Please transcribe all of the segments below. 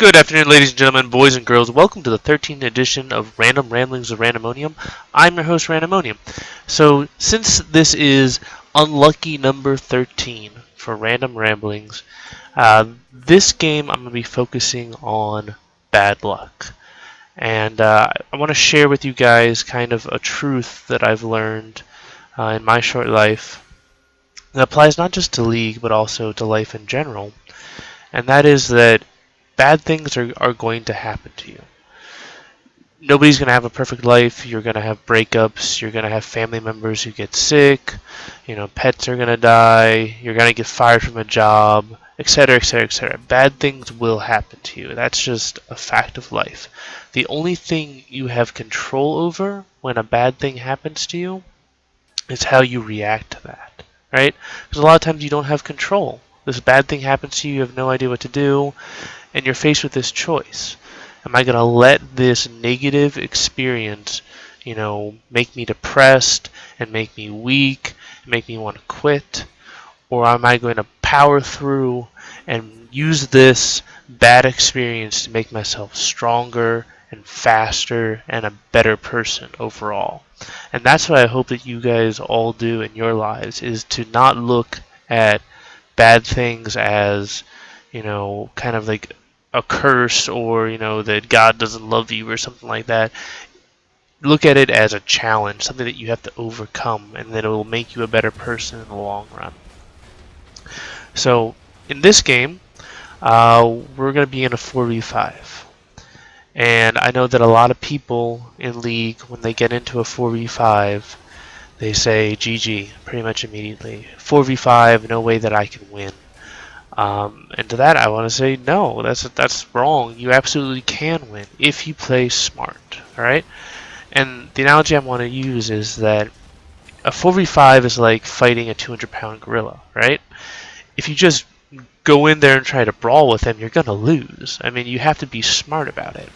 Good afternoon, ladies and gentlemen, boys and girls. Welcome to the 13th edition of Random Ramblings of Randomonium. I'm your host, Randomonium. So, since this is unlucky number 13 for Random Ramblings, this game I'm going to be focusing on bad luck. And I want to share with you guys kind of a truth that I've learned in my short life that applies not just to League, but also to life in general. And that is that bad things are going to happen to you. Nobody's going to have a perfect life. You're going to have breakups. You're going to have family members who get sick. Pets are going to die. You're going to get fired from a job, etc., etc., etc. Bad things will happen to you. That's just a fact of life. The only thing you have control over when a bad thing happens to you is how you react to that, right? Because a lot of times you don't have control. This bad thing happens to you. You have no idea what to do. And you're faced with this choice. Am I going to let this negative experience, make me depressed and make me weak and make me want to quit? Or am I going to power through and use this bad experience to make myself stronger and faster and a better person overall? And that's what I hope that you guys all do in your lives, is to not look at bad things as, kind of like a curse, or that God doesn't love you or something like that. Look at it as a challenge, something that you have to overcome, and that it will make you a better person in the long run. So in this game, we're going to be in a 4v5, and I know that a lot of people in League, when they get into a 4v5, they say GG pretty much immediately. 4v5, no way that I can win. And to that, I want to say no. That's wrong. You absolutely can win if you play smart. All right. And the analogy I want to use is that a 4v5 is like fighting a 200-pound gorilla, right? If you just go in there and try to brawl with him, you're gonna lose. I mean, you have to be smart about it.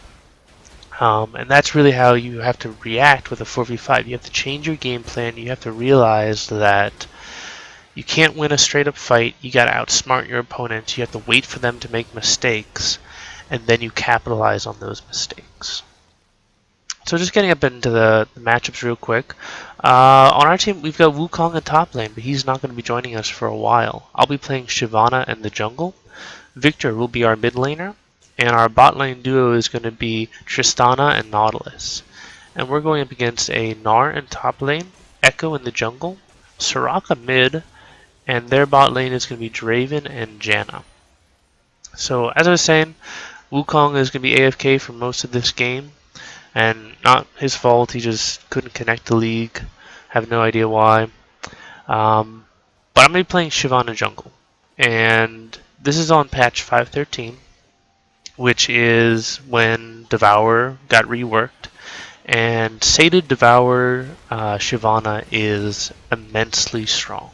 And that's really how you have to react with a 4v5. You have to change your game plan. You have to realize that you can't win a straight up fight. You got to outsmart your opponents. You have to wait for them to make mistakes, and then you capitalize on those mistakes. So just getting up into the matchups real quick. On our team, we've got Wukong in top lane, but he's not going to be joining us for a while. I'll be playing Shyvana in the jungle. Victor will be our mid laner, and our bot lane duo is going to be Tristana and Nautilus. And we're going up against a Gnar in top lane, Echo in the jungle, Soraka mid, and their bot lane is going to be Draven and Janna. So as I was saying, Wukong is going to be AFK for most of this game, and not his fault. He just couldn't connect to League. Have no idea why. But I'm going to be playing Shyvana jungle, and this is on patch 5.13, which is when Devour got reworked. And Sated Devour Shyvana is immensely strong.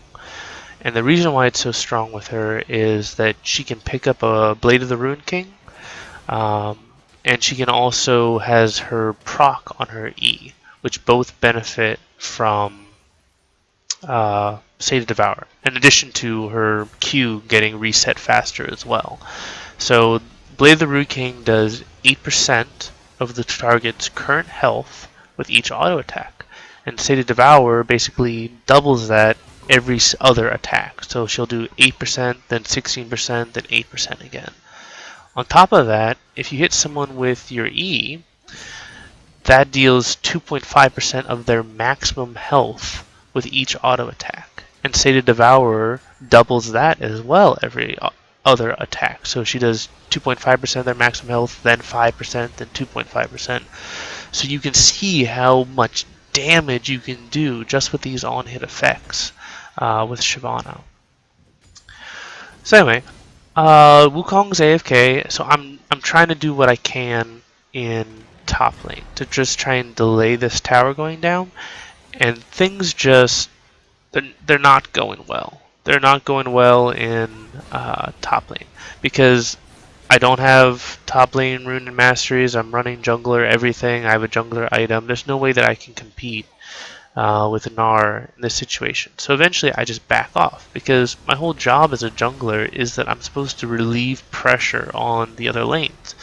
And the reason why it's so strong with her is that she can pick up a Blade of the Ruined King, and she can also has her proc on her E, which both benefit from Sated Devour, in addition to her Q getting reset faster as well. So Blade of the Ruined King does 8% of the target's current health with each auto attack, and Sated Devour basically doubles that every other attack. So she'll do 8%, then 16%, then 8% again. On top of that, if you hit someone with your E, that deals 2.5% of their maximum health with each auto attack. And Sated Devourer doubles that as well every other attack. So she does 2.5% of their maximum health, then 5%, then 2.5%. So you can see how much damage you can do just with these on-hit effects with Shyvana. So anyway, Wukong's AFK, so I'm trying to do what I can in top lane to just try and delay this tower going down, and things just they're not going well. They're not going well in top lane because I don't have top lane rune and masteries. I'm running jungler everything. I have a jungler item. There's no way that I can compete with Gnar in this situation. So eventually I just back off because my whole job as a jungler is that I'm supposed to relieve pressure on the other lanes.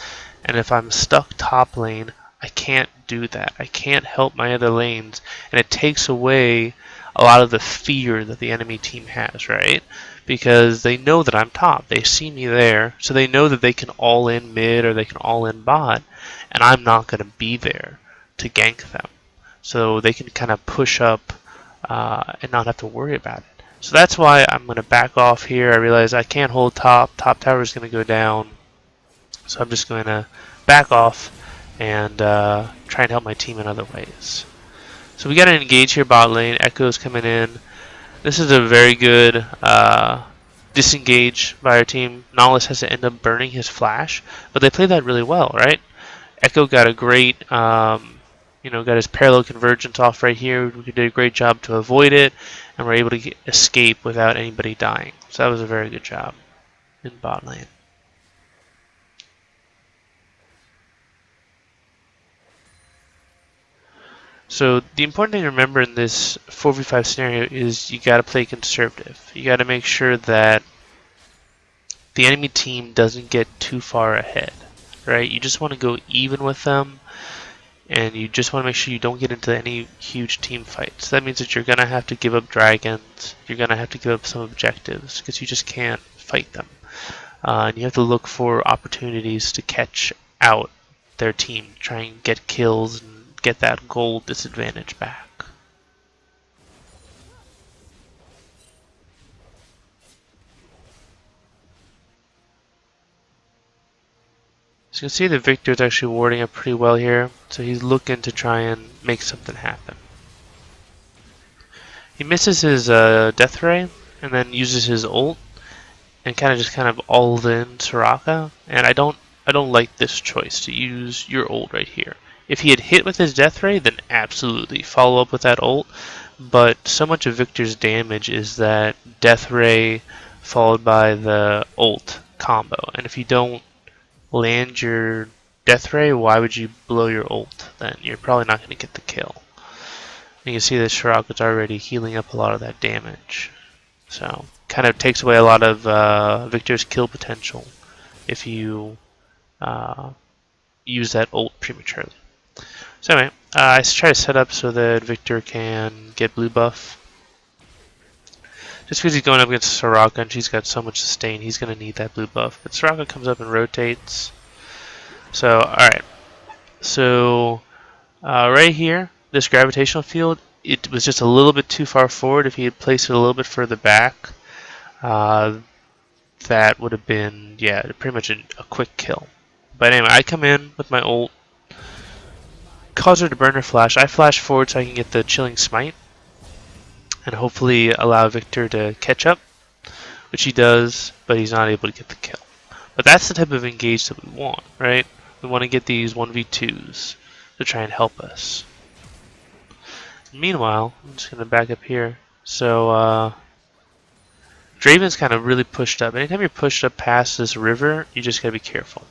And if I'm stuck top lane, I can't do that. I can't help my other lanes, and it takes away a lot of the fear that the enemy team has, right? Because they know that I'm top. They see me there, so they know that they can all in mid or they can all in bot, and I'm not going to be there to gank them. So they can kind of push up and not have to worry about it. So that's why I'm going to back off here. I realize I can't hold top. Top tower is going to go down. So I'm just going to back off and try and help my team in other ways. So we got to engage here bot lane. Echo's coming in. This is a very good disengage by our team. Nahus has to end up burning his flash, but they played that really well, right? Echo got a great, got his parallel convergence off right here. We did a great job to avoid it, and we're able to escape without anybody dying. So that was a very good job in bot lane. So the important thing to remember in this 4v5 scenario is you got to play conservative. You got to make sure that the enemy team doesn't get too far ahead, right? You just want to go even with them, and you just want to make sure you don't get into any huge team fights. That means that you're going to have to give up dragons, you're going to have to give up some objectives, because you just can't fight them. And you have to look for opportunities to catch out their team, try and get kills and get that gold disadvantage back. So you can see that Victor's actually warding up pretty well here, so he's looking to try and make something happen. He misses his death ray and then uses his ult and kind of all in Soraka, and I don't like this choice to use your ult right here. If he had hit with his death ray, then absolutely follow up with that ult, but so much of Victor's damage is that death ray followed by the ult combo, and if you don't land your death ray, why would you blow your ult? Then you're probably not going to get the kill. And you can see that Soraka's already healing up a lot of that damage, so kind of takes away a lot of Victor's kill potential if you use that ult prematurely. So anyway, I try to set up so that Victor can get blue buff. Just because he's going up against Soraka and she's got so much sustain, he's going to need that blue buff. But Soraka comes up and rotates. So, alright. So, right here, this gravitational field, it was just a little bit too far forward. If he had placed it a little bit further back, that would have been, pretty much a quick kill. But anyway, I come in with my ult, cause her to burn her flash. I flash forward so I can get the chilling smite, and hopefully allow Victor to catch up, which he does, but he's not able to get the kill. But that's the type of engage that we want, right? We want to get these 1v2s to try and help us. Meanwhile, I'm just going to back up here. So, Draven's kind of really pushed up. Anytime you're pushed up past this river, you just got to be careful.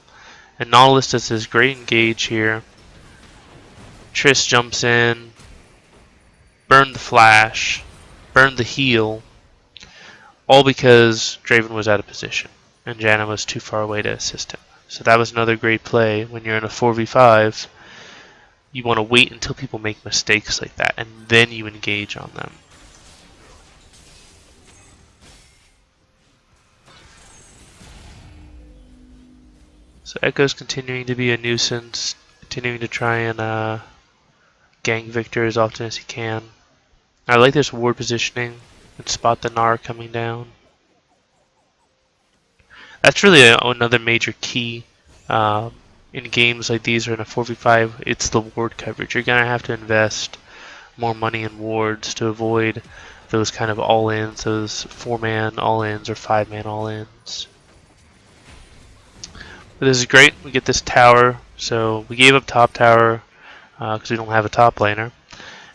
And Nautilus does this great engage here. Triss jumps in, burn the flash, burn the heal, all because Draven was out of position and Janna was too far away to assist him. So that was another great play. When you're in a 4v5, you want to wait until people make mistakes like that and then you engage on them. So Echo's continuing to be a nuisance, continuing to try and gank Victor as often as he can. I like this ward positioning and spot the Gnar coming down. That's really another major key in games like these or in a 4v5. It's the ward coverage. You're going to have to invest more money in wards to avoid those kind of all-ins, those 4-man all-ins or 5-man all-ins. But this is great. We get this tower. So we gave up top tower because we don't have a top laner.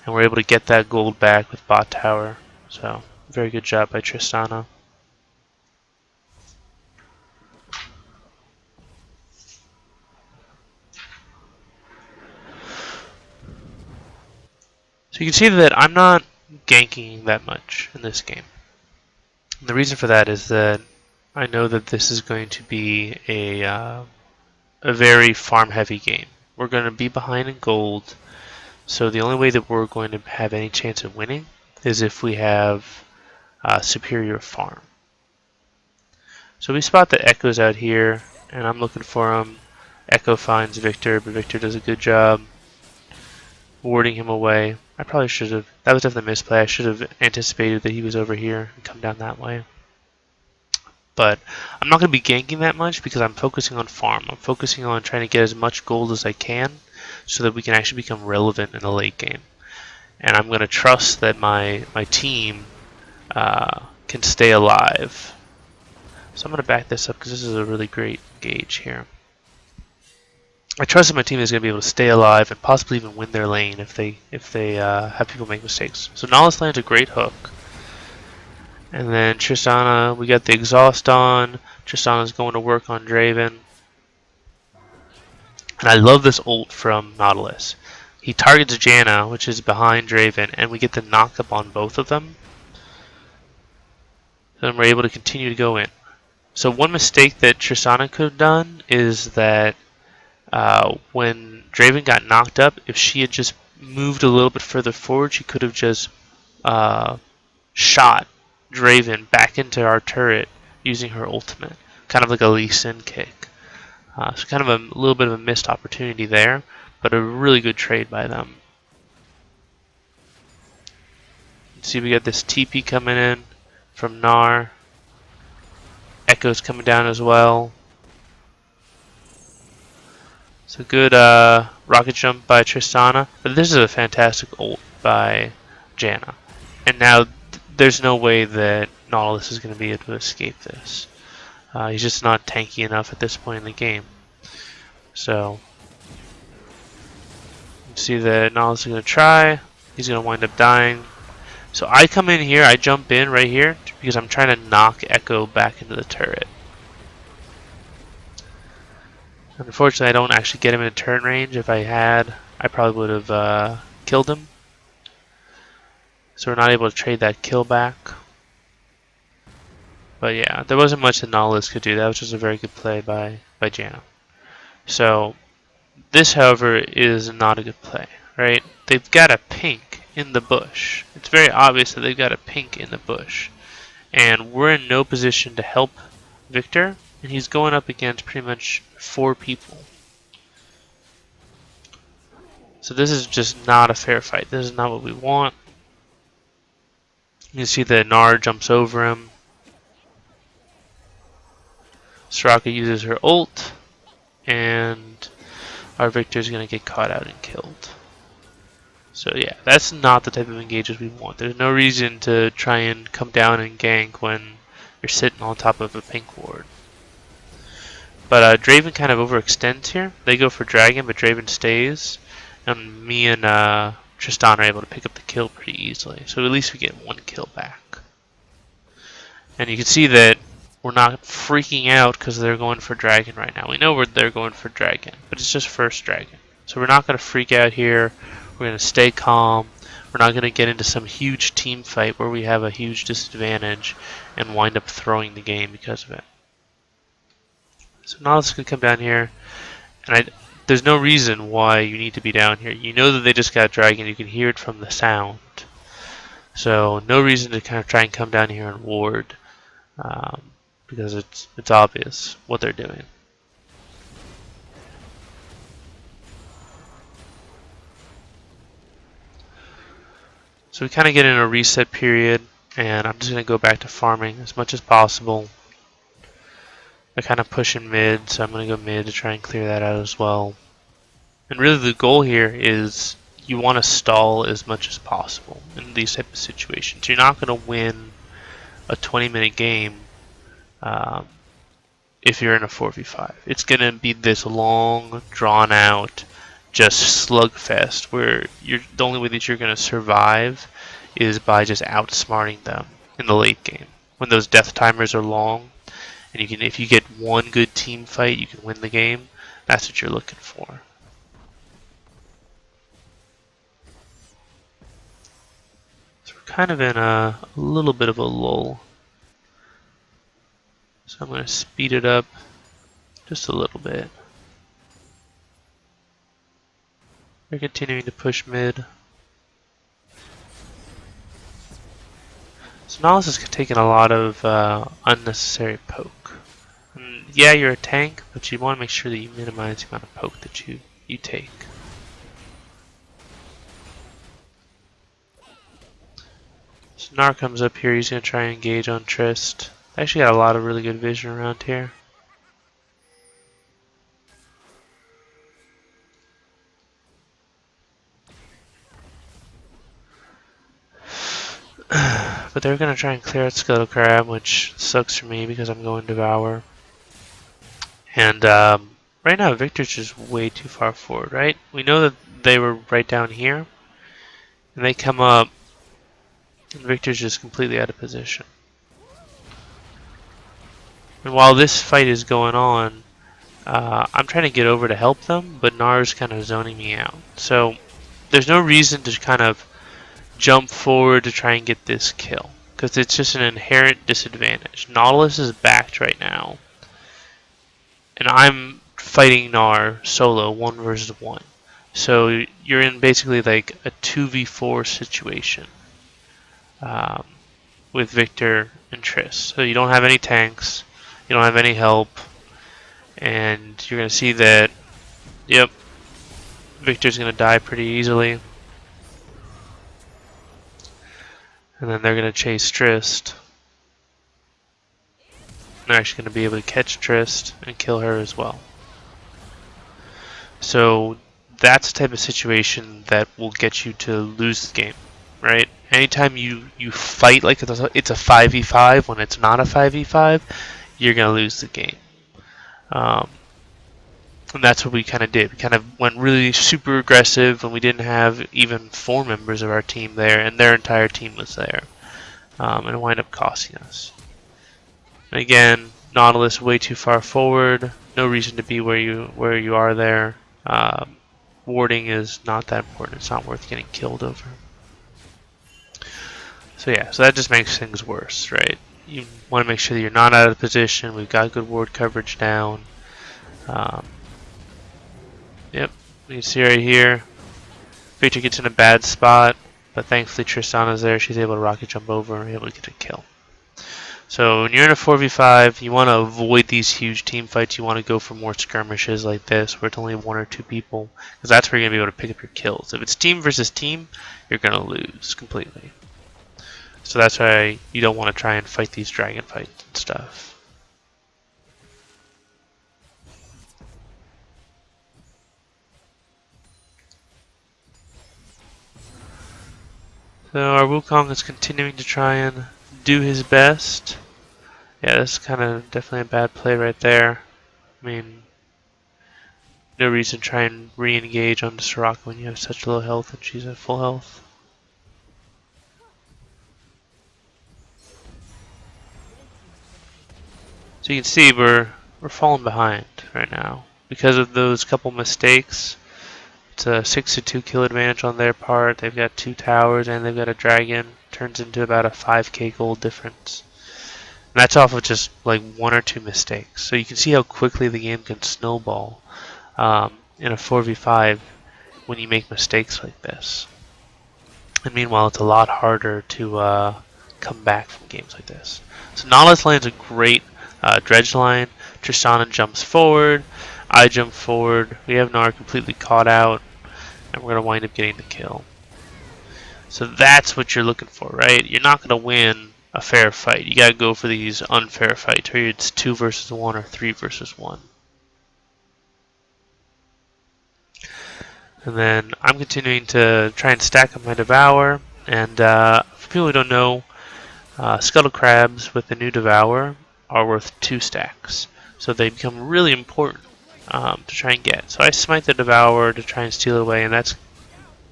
And we're able to get that gold back with bot tower. So, very good job by Tristana. So you can see that I'm not ganking that much in this game. And the reason for that is that I know that this is going to be a very farm-heavy game. We're going to be behind in gold, so the only way that we're going to have any chance of winning is if we have superior farm. So we spot that Echo's out here, and I'm looking for him. Echo finds Victor, but Victor does a good job warding him away. I probably should have. That was definitely a misplay. I should have anticipated that he was over here and come down that way. But I'm not going to be ganking that much because I'm focusing on farm. I'm focusing on trying to get as much gold as I can so that we can actually become relevant in the late game. And I'm going to trust that my team can stay alive. So I'm going to back this up because this is a really great gauge here. I trust that my team is going to be able to stay alive and possibly even win their lane if they have people make mistakes. So Nahlis lands a great hook. And then Tristana, we got the exhaust on. Tristana's going to work on Draven. And I love this ult from Nautilus. He targets Janna, which is behind Draven, and we get the knock up on both of them. Then we're able to continue to go in. So one mistake that Tristana could have done is that when Draven got knocked up, if she had just moved a little bit further forward, she could have just shot Draven back into our turret using her ultimate, kind of like a Lee Sin kick. So kind of a little bit of a missed opportunity there, but a really good trade by them. See, we got this TP coming in from Gnar. Echo's coming down as well. It's a good rocket jump by Tristana, but this is a fantastic ult by Janna. And now there's no way that Nautilus is going to be able to escape this. He's just not tanky enough at this point in the game. So, you see that Nautilus is going to try. He's going to wind up dying. So I come in here, I jump in right here because I'm trying to knock Echo back into the turret. Unfortunately, I don't actually get him in turn range. If I had, I probably would have killed him. So we're not able to trade that kill back. But yeah, there wasn't much that Nautilus could do. That was just a very good play by Janna. So this, however, is not a good play, right? They've got a pink in the bush. It's very obvious that they've got a pink in the bush. And we're in no position to help Victor, and he's going up against pretty much 4 people. So this is just not a fair fight. This is not what we want. You can see that Gnar jumps over him. Soraka uses her ult, and our Victor is going to get caught out and killed. So yeah, that's not the type of engagement we want. There's no reason to try and come down and gank when you're sitting on top of a pink ward. But Draven kind of overextends here. They go for Dragon, but Draven stays. And me and Tristan are able to pick up the kill pretty easily. So at least we get 1 kill back. And you can see that we're not freaking out because they're going for Dragon right now. We know they're going for Dragon, but it's just first Dragon. So we're not going to freak out here. We're going to stay calm. We're not going to get into some huge team fight where we have a huge disadvantage and wind up throwing the game because of it. So now let's come down here. And there's no reason why you need to be down here. You know that they just got Dragon. You can hear it from the sound. So no reason to kind of try and come down here and ward. Because it's obvious what they're doing. So we kind of get in a reset period, and I'm just going to go back to farming as much as possible. I kind of push in mid, so I'm going to go mid to try and clear that out as well. And really the goal here is you want to stall as much as possible in these type of situations. You're not going to win a 20-minute game if you're in a 4v5. It's going to be this long, drawn-out, just slugfest where the only way that you're going to survive is by just outsmarting them in the late game. When those death timers are long, and if you get one good team fight, you can win the game. That's what you're looking for. kind of in a little bit of a lull. So I'm going to speed it up just a little bit. They're continuing to push mid. So Nautilus is taking a lot of unnecessary poke. And yeah, you're a tank, but you want to make sure that you minimize the amount of poke that you take. So Gnar comes up here, he's going to try and engage on Trist. I actually got a lot of really good vision around here. But they're going to try and clear out Scuttle Crab, which sucks for me because I'm going Devour. And right now Victor's just way too far forward, right? We know that they were right down here. And they come up, and Victor's just completely out of position. And while this fight is going on, I'm trying to get over to help them, but Gnar's kind of zoning me out. So there's no reason to kind of jump forward to try and get this kill, because it's just an inherent disadvantage. Nautilus is backed right now, and I'm fighting Gnar solo 1 versus 1. So you're in basically like a 2v4 situation with Victor and Triss. So you don't have any tanks, you don't have any help, and you're going to see that, yep, Victor's going to die pretty easily. And then they're going to chase Trist. They're actually going to be able to catch Trist and kill her as well. So that's the type of situation that will get you to lose the game, right? Anytime you fight like it's a 5v5 when it's not a 5v5, you're going to lose the game. And that's what we kind of did. We kind of went really super aggressive when we didn't have even 4 members of our team there, and their entire team was there. And it wound up costing us. And again, Nautilus way too far forward. No reason to be where you are there. Warding is not that important. It's not worth getting killed over. So yeah, so that just makes things worse, right? You want to make sure that you're not out of position. We've got good ward coverage down. Yep, you can see right here, Victor gets in a bad spot, but thankfully Tristana's there. She's able to rocket jump over and able to get a kill. So when you're in a 4v5, you want to avoid these huge team fights. You want to go for more skirmishes like this, where it's only 1 or 2 people, because that's where you're going to be able to pick up your kills. If it's team versus team, you're going to lose completely. So that's why you don't want to try and fight these dragon fights and stuff. So our Wukong is continuing to try and do his best. Yeah, this is kind of definitely a bad play right there. I mean, no reason to try and re-engage on the Soraka when you have such low health and she's at full health. So you can see we're falling behind right now because of those couple mistakes. It's a 6-2 kill advantage on their part. They've got 2 towers and they've got a dragon. Turns into about a 5k gold difference. And that's off of just like 1 or 2 mistakes. So you can see how quickly the game can snowball in a 4v5 when you make mistakes like this. And meanwhile, it's a lot harder to come back from games like this. So Nautilus lands a great dredge line. Tristana jumps forward. I jump forward. We have Gnar completely caught out. And we're going to wind up getting the kill. So that's what you're looking for, right? You're not going to win a fair fight. You got to go for these unfair fights where it's 2 versus 1 or 3 versus 1. And then I'm continuing to try and stack up my Devour. And for people who don't know, Scuttle Crabs with the new Devour are worth 2 stacks. So they become really important to try and get. So I smite the Devourer to try and steal it away, and that's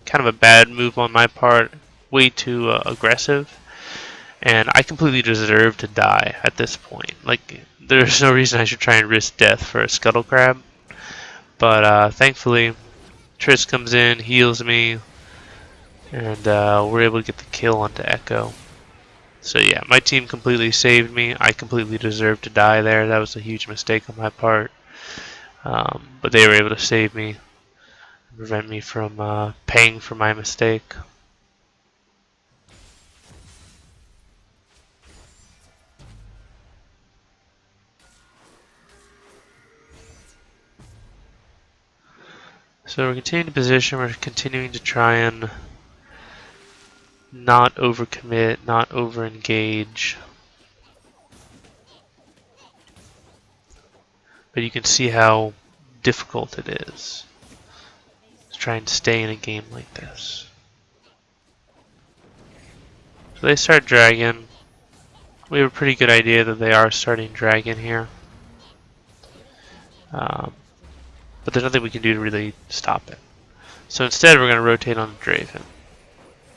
kind of a bad move on my part, way too aggressive, and I completely deserve to die at this point. Like, there's no reason I should try and risk death for a Scuttle Crab, but thankfully Triss comes in, heals me, and we're able to get the kill onto Echo. So yeah, my team completely saved me. I completely deserved to die there. That was a huge mistake on my part. But they were able to save me, and prevent me from paying for my mistake. So we're continuing to position. We're continuing to try and not overcommit, not overengage. But you can see how difficult it is to try and stay in a game like this. So they start dragon. We have a pretty good idea that they are starting dragon here. But there's nothing we can do to really stop it. So instead we're going to rotate on the Draven.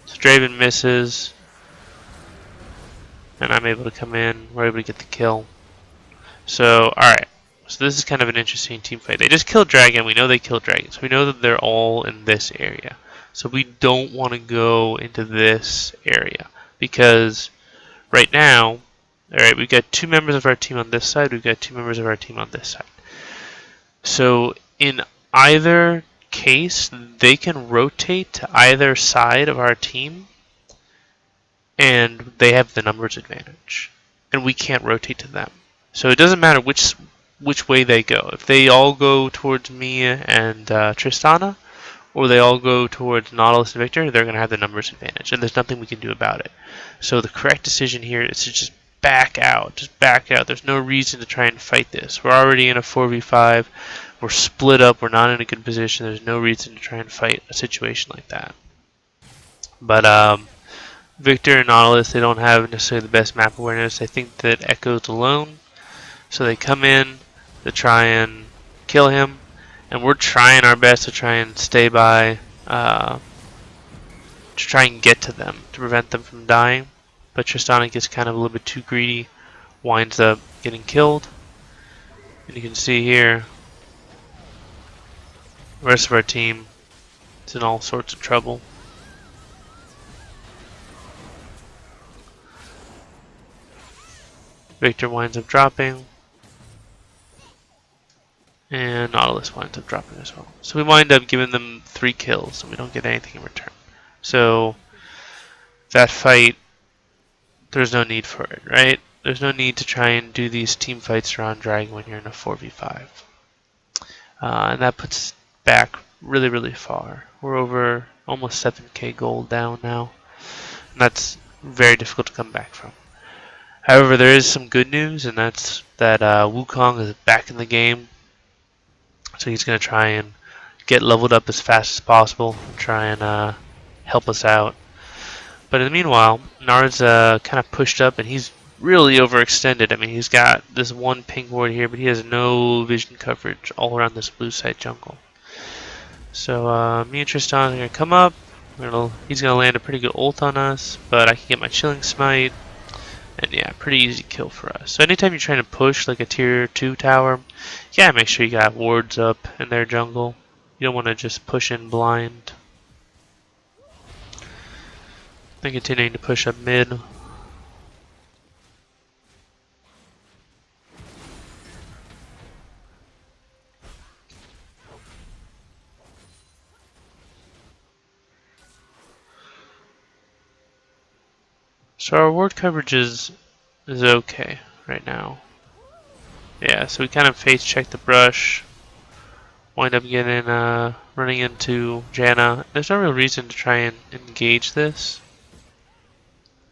So Draven misses. And I'm able to come in. We're able to get the kill. So, alright. So this is kind of an interesting team fight. They just killed dragon. We know they killed dragons. We know that they're all in this area. So we don't want to go into this area. Because right now, alright, we've got 2 members of our team on this side. We've got 2 members of our team on this side. So in either case, they can rotate to either side of our team, and they have the numbers advantage, and we can't rotate to them. So it doesn't matter which way they go. If they all go towards me and Tristana, or they all go towards Nautilus and Victor, they're going to have the numbers advantage, and there's nothing we can do about it. So the correct decision here is to just back out. Just back out. There's no reason to try and fight this. We're already in a 4v5. We're split up. We're not in a good position. There's no reason to try and fight a situation like that. But Victor and Nautilus, they don't have necessarily the best map awareness. They think that Echo's alone. So they come in to try and kill him. And we're trying our best to try and stay by, to try and get to them, to prevent them from dying. But Tristana gets kind of a little bit too greedy, winds up getting killed. And you can see here, the rest of our team is in all sorts of trouble. Victor winds up dropping. And Nautilus winds up dropping as well. So we wind up giving them 3 kills, and we don't get anything in return. So that fight, there's no need for it, right? There's no need to try and do these team fights around Dragon when you're in a 4v5. And that puts us back really, really far. We're over almost 7k gold down now. And that's very difficult to come back from. However, there is some good news, and that's that Wukong is back in the game. So he's going to try and get leveled up as fast as possible and try and help us out. But in the meanwhile, Nard's kind of pushed up, and he's really overextended. I mean, he's got this one ping ward here, but he has no vision coverage all around this blue side jungle. So me and Tristan are going to come up. He's going to land a pretty good ult on us, but I can get my Chilling Smite. And yeah, pretty easy kill for us. So anytime you're trying to push like a tier 2 tower, you gotta make sure you got wards up in their jungle. You don't want to just push in blind. Then continuing to push up mid. So our ward coverage is okay right now. Yeah, so we kind of face check the brush. Wind up getting running into Janna. There's no real reason to try and engage this,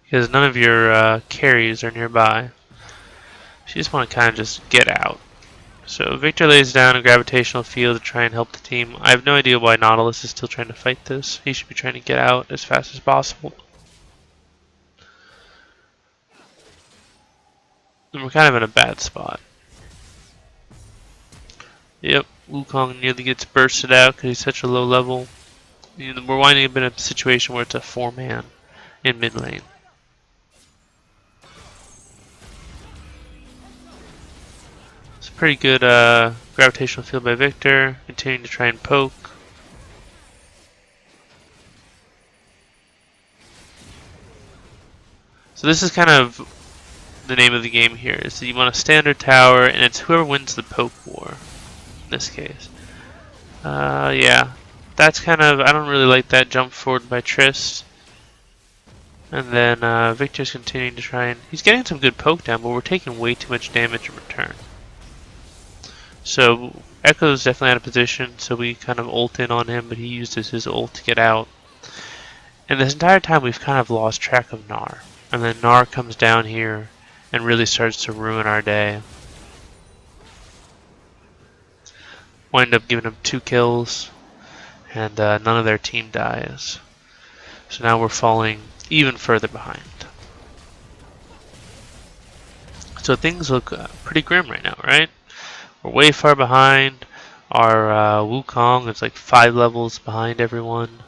because none of your carries are nearby. So you just want to kind of just get out. So Victor lays down a gravitational field to try and help the team. I have no idea why Nautilus is still trying to fight this. He should be trying to get out as fast as possible. And we're kind of in a bad spot. Yep, Wukong nearly gets bursted out because he's such a low level. We're winding up in a situation where it's a 4-man in mid lane. It's a pretty good gravitational field by Victor, continuing to try and poke. So this is kind of the name of the game here, is that you want a standard tower, and it's whoever wins the poke war, in this case. Yeah. That's kind of, I don't really like that jump forward by Trist. And then Victor's continuing to try and, he's getting some good poke down, but we're taking way too much damage in return. So Echo's definitely out of position, so we kind of ult in on him, but he uses his ult to get out. And this entire time we've kind of lost track of Gnar. And then Gnar comes down here and really starts to ruin our day. Wind up giving them 2 kills, and none of their team dies. So now we're falling even further behind. So things look pretty grim right now, right? We're way far behind. Our Wukong is like 5 levels behind everyone.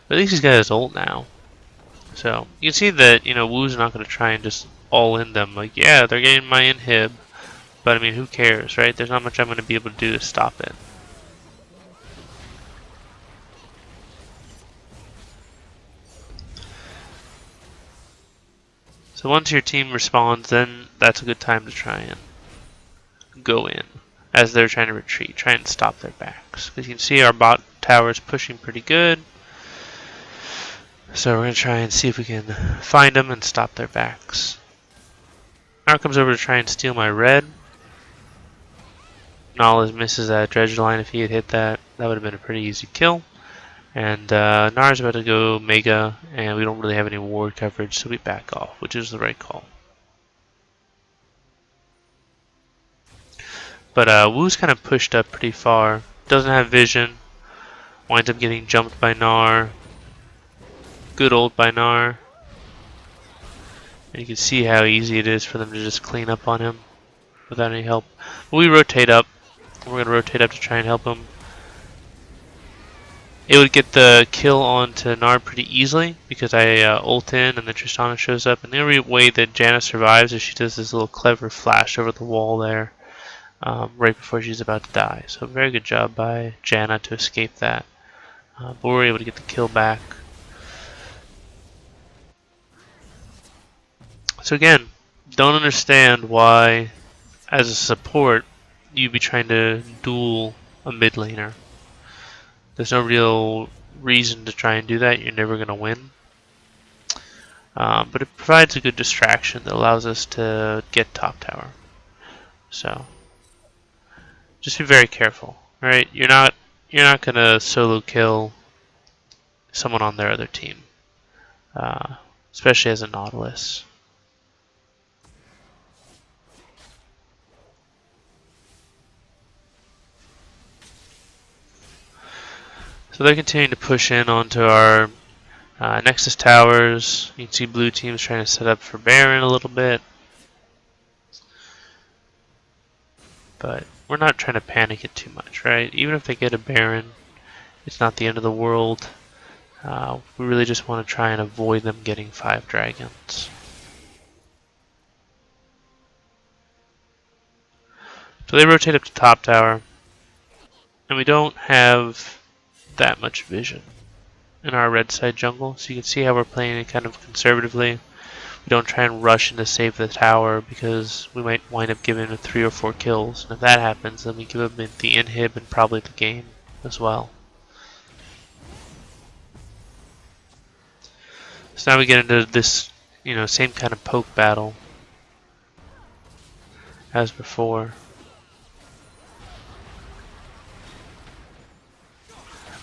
But at least he's got his ult now. So you can see that, you know, Wu's not going to try and just all in them. Like, yeah, they're getting my inhib. But I mean, who cares, right? There's not much I'm going to be able to do to stop it. So once your team responds, then that's a good time to try and go in as they're trying to retreat. Try and stop their backs. Because you can see our bot tower is pushing pretty good. So we're going to try and see if we can find them and stop their backs. Now comes over to try and steal my red. Knowledge misses that dredge line. If he had hit that, that would have been a pretty easy kill. And Gnar's about to go Mega, and we don't really have any ward coverage, so we back off, which is the right call. But Wu's kind of pushed up pretty far. Doesn't have vision. Winds up getting jumped by Gnar. Good ult by Gnar. And you can see how easy it is for them to just clean up on him without any help. But we rotate up. We're going to rotate up to try and help him. It would get the kill onto Gnar pretty easily because I ult in and then Tristana shows up. And the only way that Janna survives is she does this little clever flash over the wall there right before she's about to die. So very good job by Janna to escape that. But we're able to get the kill back. So again, don't understand why, as a support, you'd be trying to duel a mid laner. There's no real reason to try and do that. You're never going to win. But it provides a good distraction that allows us to get top tower. So just be very careful, right? You're not going to solo kill someone on their other team, especially as a Nautilus. So they're continuing to push in onto our Nexus towers. You can see blue team's trying to set up for Baron a little bit. But we're not trying to panic it too much, right? Even if they get a Baron, it's not the end of the world. We really just want to try and avoid them getting 5 dragons. So they rotate up to top tower. And we don't have that much vision in our red side jungle, so you can see how we're playing it kind of conservatively. We don't try and rush in to save the tower because we might wind up giving it 3 or 4 kills, and if that happens then we give them the inhib and probably the game as well. So now we get into this, you know, same kind of poke battle as before.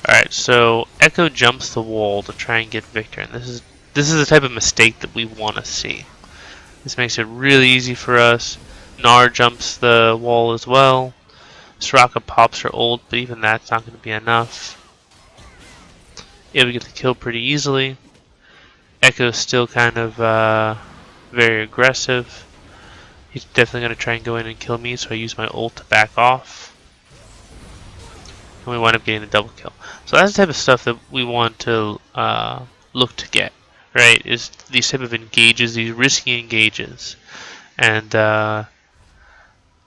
Alright, so Echo jumps the wall to try and get Victor, and this is the type of mistake that we want to see. This makes it really easy for us. Gnar jumps the wall as well. Soraka pops her ult, but even that's not going to be enough. Able to get the kill pretty easily. Echo's still kind of very aggressive. He's definitely going to try and go in and kill me, so I use my ult to back off. And we wind up getting a double kill. So that's the type of stuff that we want to look to get, right? Is these type of engages, these risky engages. And I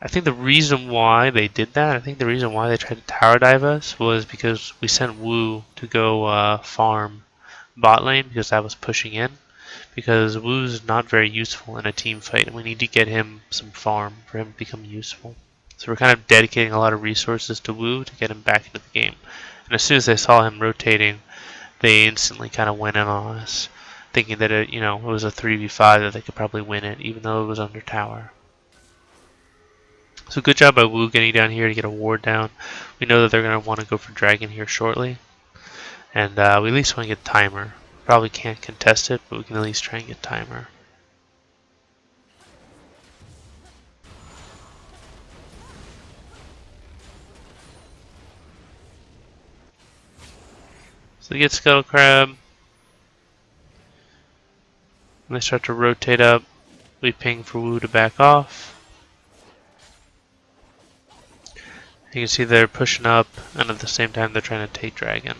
think the reason why they did that, I think the reason why they tried to tower dive us was because we sent Wu to go farm bot lane because I was pushing in. because Wu's not very useful in a team fight, and we need to get him some farm for him to become useful. So we're kind of dedicating a lot of resources to Wu to get him back into the game. And as soon as they saw him rotating, they instantly kind of went in on us, thinking that it was a 3v5 that they could probably win it, even though it was under tower. So good job by Wu getting down here to get a ward down. We know that they're going to want to go for dragon here shortly, and we at least want to get timer. Probably can't contest it, but we can at least try and get timer. So they get Scuttle Crab. When they start to rotate up, we ping for Wu to back off. You can see they're pushing up, and at the same time they're trying to take dragon.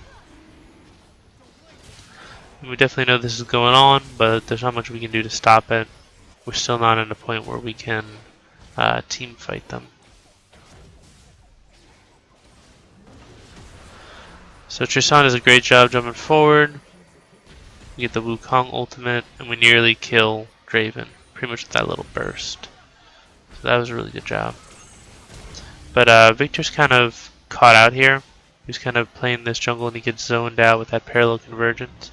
And we definitely know this is going on, but there's not much we can do to stop it. We're still not at a point where we can team fight them. So Tristan does a great job jumping forward. We get the Wukong ultimate, and we nearly kill Draven, pretty much with that little burst. So that was a really good job. But Victor's kind of caught out here. He's kind of playing this jungle, and he gets zoned out with that parallel convergence.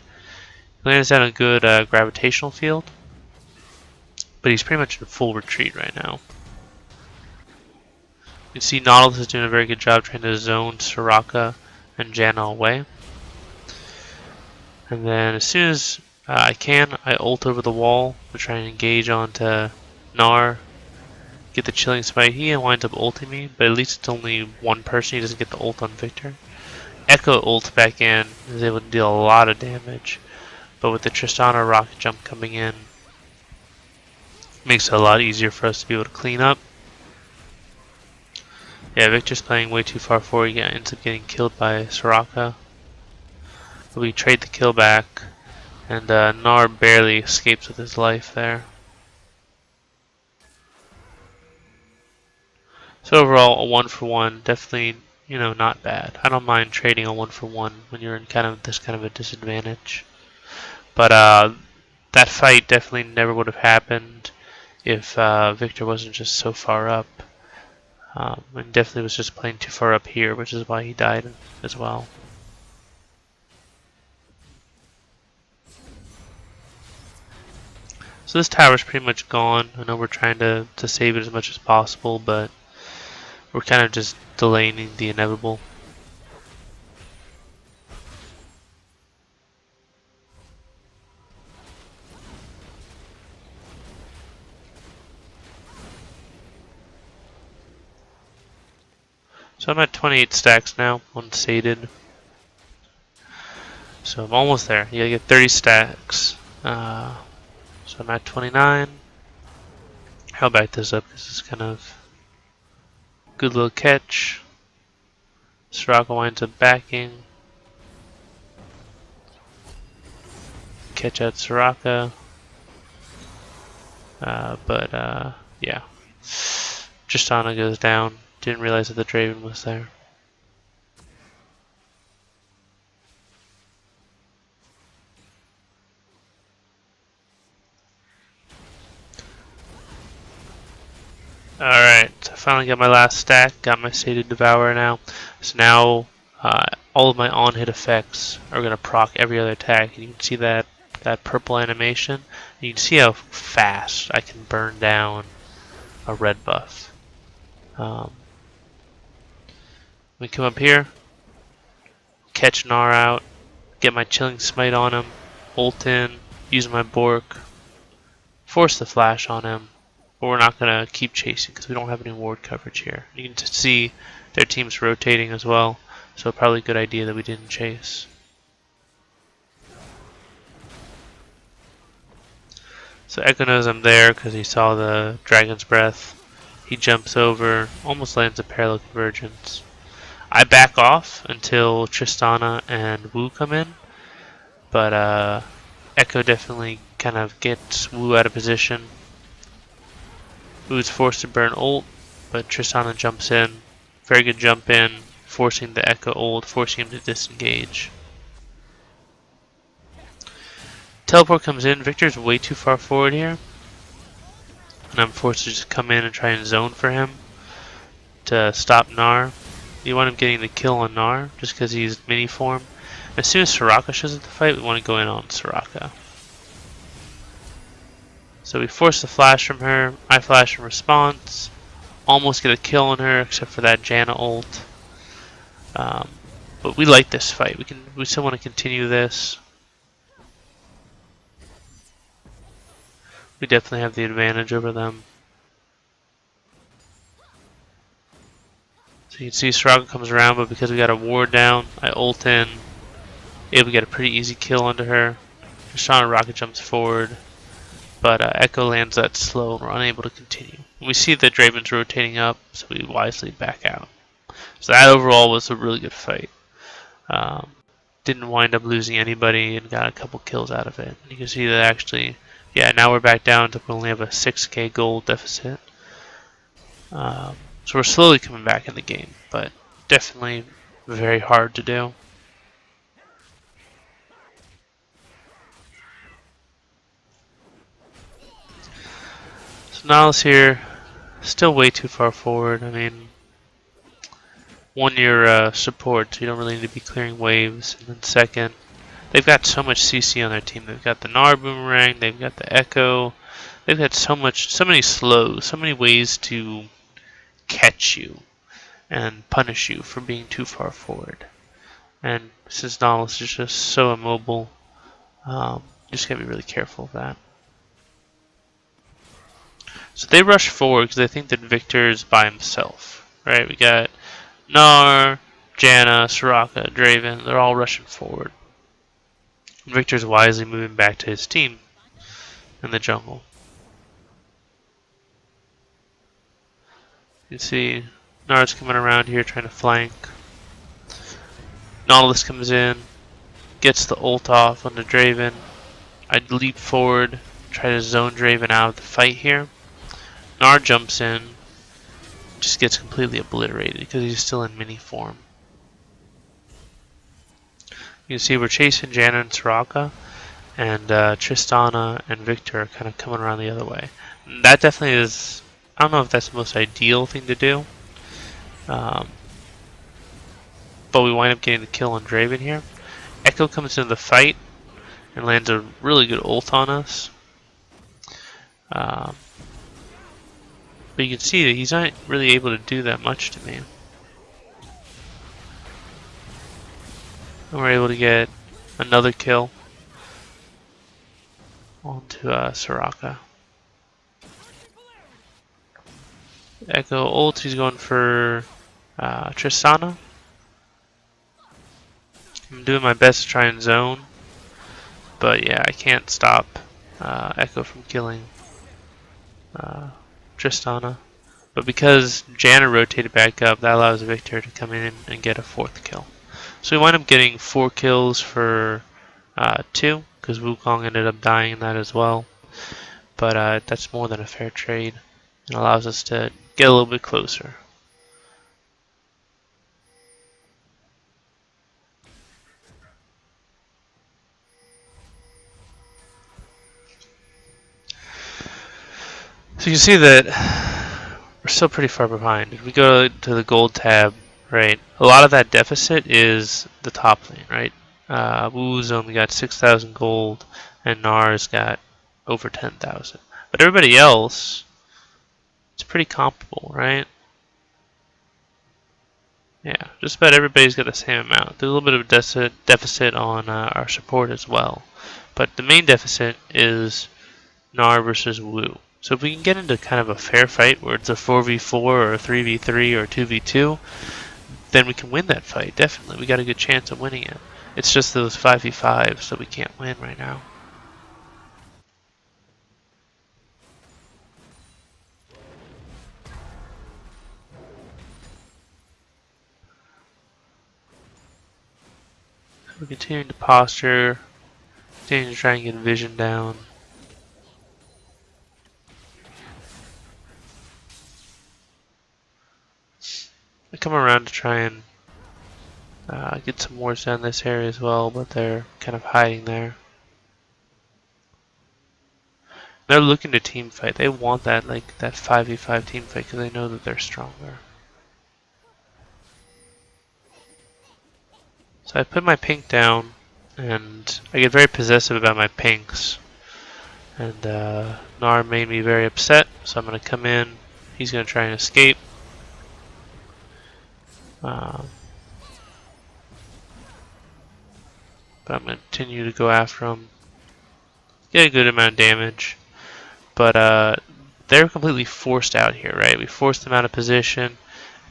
He lands down a good gravitational field, but he's pretty much in full retreat right now. You can see Nautilus is doing a very good job trying to zone Soraka and Janna away. And then as soon as I ult over the wall to try and engage onto Gnar, get the chilling smite. He winds up ulting me, but at least it's only one person. He doesn't get the ult on Victor. Echo ult back in, is able to deal a lot of damage, but with the Tristana rocket jump coming in, makes it a lot easier for us to be able to clean up. Yeah, Victor's playing way too far forward. He ends up getting killed by Soraka. But we trade the kill back, and Gnar barely escapes with his life there. So overall, a 1-for-1, definitely, not bad. I don't mind trading a 1-for-1 when you're in this kind of a disadvantage. But that fight definitely never would have happened if Victor wasn't just so far up. And definitely was just playing too far up here, which is why he died as well. So this tower's pretty much gone. I know we're trying to save it as much as possible, but we're kind of just delaying the inevitable. So I'm at 28 stacks now, unsated. So I'm almost there. You gotta get 30 stacks. So I'm at 29. I'll back this up because it's kind of good little catch. Soraka winds up backing. Catch out Soraka. Yeah. Tristana goes down. Didn't realize that the Draven was there. Alright, so I finally got my last stack, got my Sated Devourer now. So now all of my on-hit effects are going to proc every other attack. And you can see that purple animation. And you can see how fast I can burn down a red buff. We come up here, catch Gnar out, get my Chilling Smite on him, ult in, use my Bork, force the flash on him. But we're not going to keep chasing because we don't have any ward coverage here. You can see their team's rotating as well, so probably a good idea that we didn't chase. So Echo knows I'm there because he saw the Dragon's Breath. He jumps over, almost lands a parallel convergence. I back off until Tristana and Wu come in, but Echo definitely kind of gets Wu out of position. Wu's forced to burn ult, but Tristana jumps in. Very good jump in, forcing the Echo ult, forcing him to disengage. Teleport comes in. Victor's way too far forward here. And I'm forced to just come in and try and zone for him to stop Gnar. You want him getting the kill on Gnar just because he's mini form. As soon as Soraka shows up to fight, we want to go in on Soraka. So we force the flash from her. I flash in response. Almost get a kill on her except for that Janna ult. But we like this fight. We still want to continue this. We definitely have the advantage over them. So you can see Soraka comes around, but because we got a ward down, I ult in. Able to get a pretty easy kill onto her. Tristana rocket jumps forward, but Echo lands that slow and we're unable to continue. And we see that Draven's rotating up, so we wisely back out. So that overall was a really good fight. Didn't wind up losing anybody and got a couple kills out of it. And you can see that actually, yeah, now we're back down to we only have a 6k gold deficit. So we're slowly coming back in the game, but definitely very hard to do. So Niles here, still way too far forward. I mean, one, you're support, so you don't really need to be clearing waves. And then second, they've got so much CC on their team. They've got the Gnar boomerang, they've got the Echo, they've got so many slows, so many ways to catch you and punish you for being too far forward. And since Nautilus is just so immobile, you just gotta be really careful of that. So they rush forward because they think that Victor is by himself, right? We got Gnar, Janna, Soraka, Draven, they're all rushing forward. Victor's wisely moving back to his team in the jungle. You can see Gnar's coming around here trying to flank. Nautilus comes in, gets the ult off onto Draven. I'd leap forward, try to zone Draven out of the fight here. Gnar jumps in, just gets completely obliterated because he's still in mini form. You can see we're chasing Janna and Soraka, and Tristana and Victor are kind of coming around the other way. And that definitely is, I don't know if that's the most ideal thing to do, but we wind up getting the kill on Draven here. Echo comes into the fight and lands a really good ult on us. But you can see that he's not really able to do that much to me. And we're able to get another kill onto Soraka. Echo ult, he's going for Tristana. I'm doing my best to try and zone, but yeah, I can't stop Echo from killing Tristana. But because Janna rotated back up, that allows Victor to come in and get a 4th kill. So we wind up getting 4 kills for 2, because Wukong ended up dying in that as well. But that's more than a fair trade, and allows us to get a little bit closer. So you can see that we're still pretty far behind. If we go to the gold tab, right, a lot of that deficit is the top lane, right? Wu's only got 6,000 gold, and Gnar's got over 10,000. But everybody else, it's pretty comparable, right? Yeah, just about everybody's got the same amount. There's a little bit of a deficit on our support as well. But the main deficit is Gnar versus Wu. So if we can get into kind of a fair fight where it's a 4v4 or a 3v3 or 2v2, then we can win that fight, definitely. We got a good chance of winning it. It's just those 5v5s that we can't win right now. So we're continuing to posture, continuing to try and get vision down. I come around to try and get some wards down this area as well, but they're kind of hiding there. They're looking to team fight. They want that that 5v5 team fight because they know that they're stronger. So I put my pink down, and I get very possessive about my pinks. And Nar made me very upset, so I'm going to come in. He's going to try and escape. But I'm going to continue to go after him. Get a good amount of damage. But they're completely forced out here, right? We forced them out of position.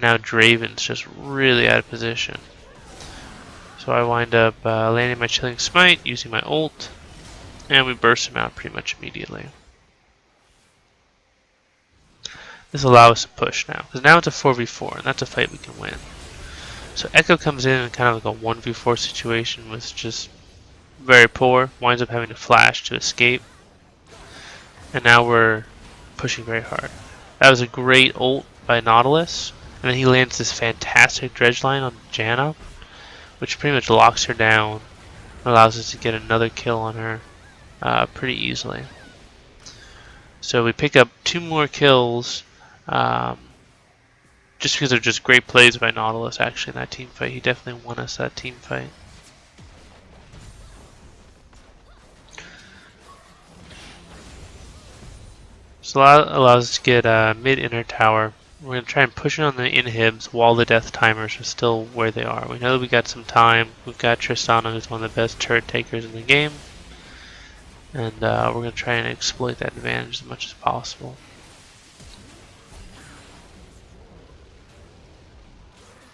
Now Draven's just really out of position. So I wind up landing my Chilling Smite, using my ult, and we burst him out pretty much immediately. This allows us to push now, because now it's a 4v4, and that's a fight we can win. So Echo comes in kind of like a 1v4 situation, was just very poor, winds up having to flash to escape, and now we're pushing very hard. That was a great ult by Nautilus, and then he lands this fantastic dredge line on Janna, which pretty much locks her down, allows us to get another kill on her pretty easily. So we pick up 2 more kills, just because they're just great plays by Nautilus actually in that team fight. He definitely won us that team fight. So that allows us to get mid-inner tower. We're going to try and push it on the inhibs while the death timers are still where they are. We know that we got some time. We've got Tristana, who's one of the best turret takers in the game. And we're going to try and exploit that advantage as much as possible.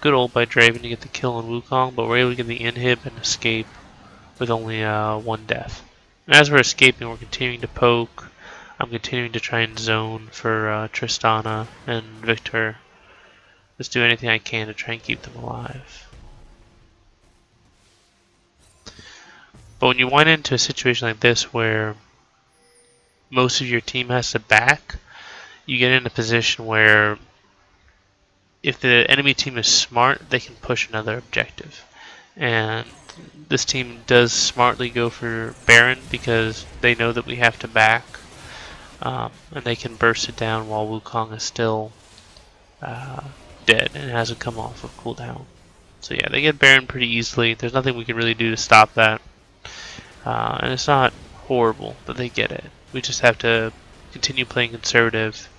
Good ult by Draven to get the kill on Wukong, but we're able to get the inhib and escape with only 1 death. And as we're escaping, we're continuing to poke. I'm continuing to try and zone for Tristana and Victor. Just do anything I can to try and keep them alive. But when you wind into a situation like this where most of your team has to back, you get in a position where if the enemy team is smart, they can push another objective. And this team does smartly go for Baron because they know that we have to back. And they can burst it down while Wukong is still dead and hasn't come off of cooldown. So yeah, they get Baron pretty easily. There's nothing we can really do to stop that. And it's not horrible that they get it. We just have to continue playing conservative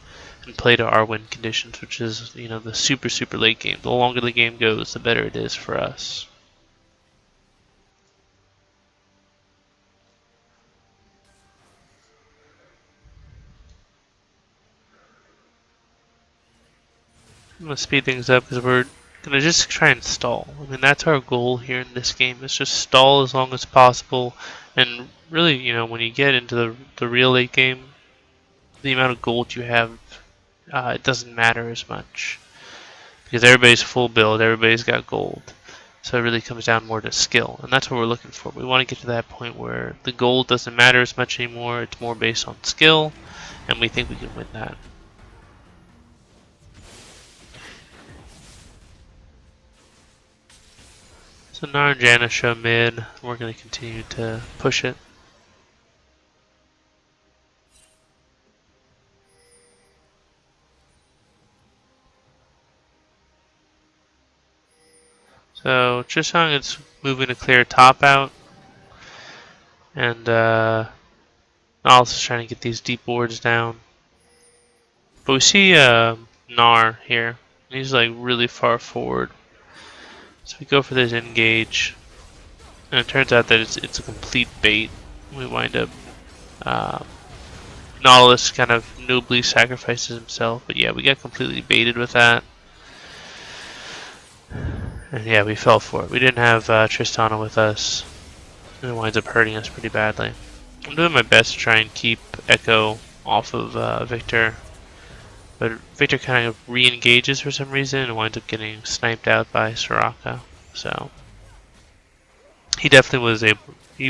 and play to our win conditions, which is, you know, the super late game. The longer the game goes, the better it is for us. I'm going to speed things up because we're going to just try and stall. I mean, that's our goal here in this game, is just stall as long as possible. And really, you know, when you get into the real late game, the amount of gold you have, it doesn't matter as much. Because everybody's full build, everybody's got gold. So it really comes down more to skill. And that's what we're looking for. We want to get to that point where the gold doesn't matter as much anymore. It's more based on skill. And we think we can win that. So Nar and Janna show mid. We're going to continue to push it. So Tristan is moving to clear top out. And Nals is trying to get these deep wards down. But we see Nar here. He's like really far forward. So we go for this engage, and it turns out that it's a complete bait. We wind up Nautilus kind of nobly sacrifices himself, but yeah, we got completely baited with that. And yeah, we fell for it. We didn't have Tristana with us, and it winds up hurting us pretty badly. I'm doing my best to try and keep Echo off of Victor, but Victor kind of re-engages for some reason and winds up getting sniped out by Soraka. So he definitely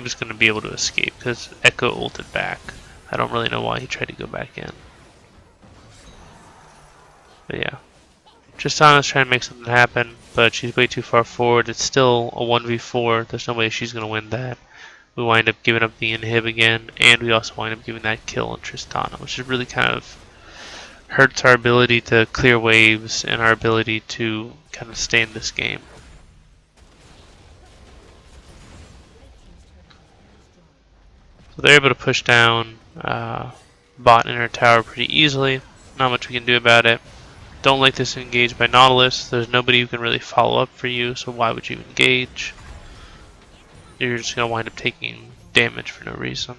was going to be able to escape because Echo ulted back. I don't really know why he tried to go back in. But yeah. Tristana's trying to make something happen, but she's way too far forward. It's still a 1v4. There's no way she's going to win that. We wind up giving up the inhib again, and we also wind up giving that kill on Tristana, which is really kind of hurts our ability to clear waves and our ability to kind of stay in this game. So they're able to push down bot in our tower pretty easily. Not much we can do about it. Don't like this engage by Nautilus. There's nobody who can really follow up for you, so why would you engage? You're just going to wind up taking damage for no reason.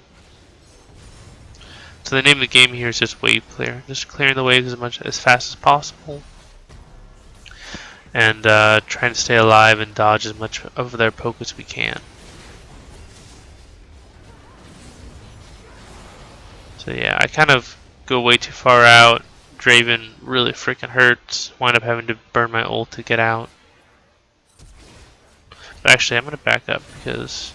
So the name of the game here is just wave clear. Just clearing the waves as fast as possible. And trying to stay alive and dodge as much of their poke as we can. So yeah, I kind of go way too far out. Draven really freaking hurts. Wind up having to burn my ult to get out. But actually, I'm going to back up because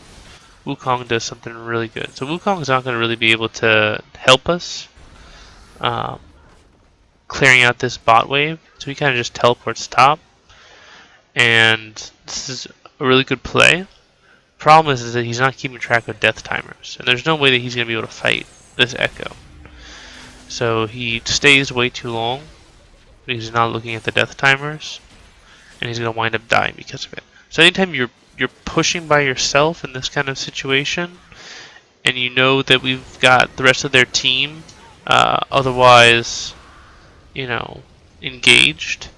Wukong does something really good. So Wukong is not going to really be able to help us clearing out this bot wave. So he kind of just teleports top. And this is a really good play. Problem is that he's not keeping track of death timers. And there's no way that he's going to be able to fight this Echo. So he stays way too long because he's not looking at the death timers, and he's going to wind up dying because of it. So anytime you're pushing by yourself in this kind of situation, and you know that we've got the rest of their team otherwise, you know, engaged,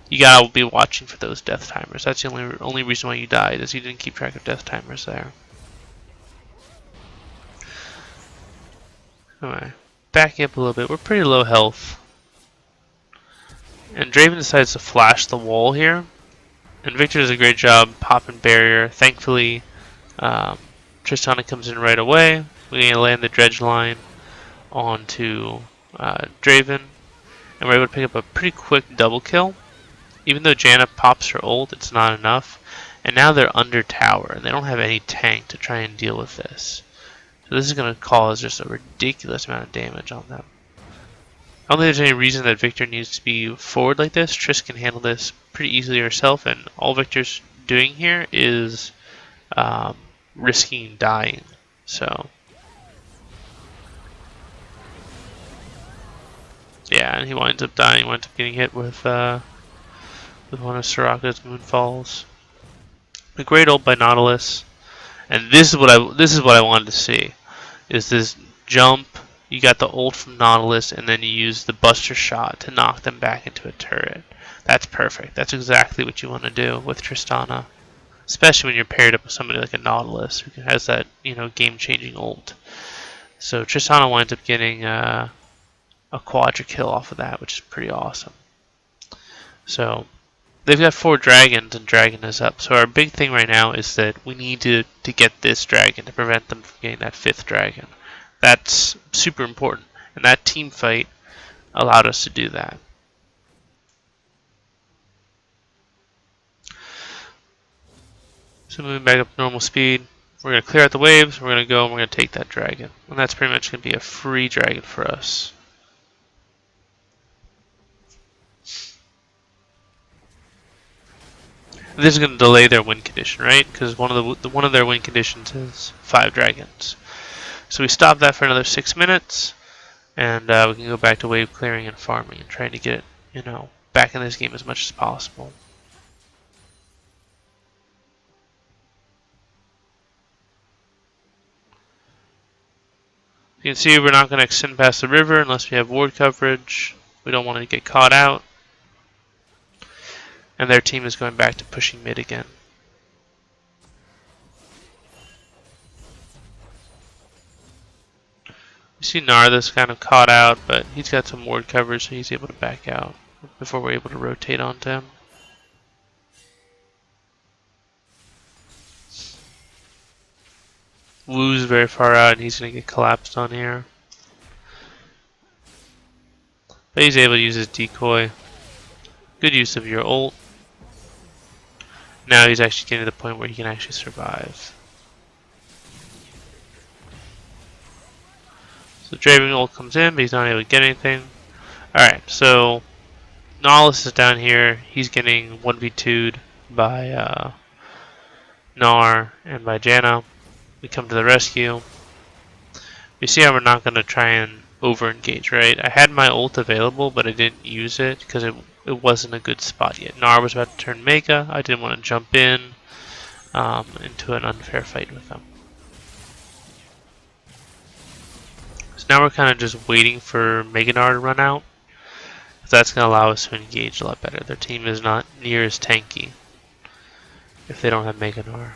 you gotta be watching for those death timers. That's the only reason why you died, is you didn't keep track of death timers there. Alright. Backing up a little bit, we're pretty low health. And Draven decides to flash the wall here. And Victor does a great job popping barrier. Thankfully, Tristana comes in right away. We're going to land the dredge line onto Draven. And we're able to pick up a pretty quick double kill. Even though Janna pops her ult, it's not enough. And now they're under tower, and they don't have any tank to try and deal with this. So this is going to cause just a ridiculous amount of damage on them. I don't think there's any reason that Victor needs to be forward like this. Triss can handle this pretty easily herself, and all Victor's doing here is risking dying. So yeah, and he winds up dying. Winds up getting hit with one of Soraka's Moonfalls. A great ult by Nautilus. And this is what I wanted to see, is this jump. You got the ult from Nautilus, and then you use the Buster Shot to knock them back into a turret. That's perfect. That's exactly what you want to do with Tristana, especially when you're paired up with somebody like a Nautilus who has that, you know, game-changing ult. So Tristana winds up getting a quadra kill off of that, which is pretty awesome. So they've got 4 dragons, and dragon is up. So our big thing right now is that we need to get this dragon to prevent them from getting that 5th dragon. That's super important, and that team fight allowed us to do that. So moving back up to normal speed, we're going to clear out the waves, we're going to go and we're going to take that dragon. And that's pretty much going to be a free dragon for us. This is going to delay their win condition, right? Because one of their win conditions is 5 dragons. So we stop that for another 6 minutes, and we can go back to wave clearing and farming and trying to get, you know, back in this game as much as possible. You can see we're not going to extend past the river unless we have ward coverage. We don't want to get caught out. And their team is going back to pushing mid again. You see Narthas kind of caught out, but he's got some ward coverage, so he's able to back out before we're able to rotate onto him. Wu's very far out, and he's going to get collapsed on here. But he's able to use his decoy. Good use of your ult. Now he's actually getting to the point where he can actually survive. So Draven ult comes in, but he's not able to get anything. Alright, so Nautilus is down here. He's getting 1v2'd by Gnar and by Janna. We come to the rescue. You see how we're not going to try and over-engage, right? I had my ult available, but I didn't use it because it wasn't a good spot yet. Gnar was about to turn Mega. I didn't want to jump in into an unfair fight with them. So now we're kind of just waiting for Mega Gnar to run out. That's going to allow us to engage a lot better. Their team is not near as tanky if they don't have Mega Gnar.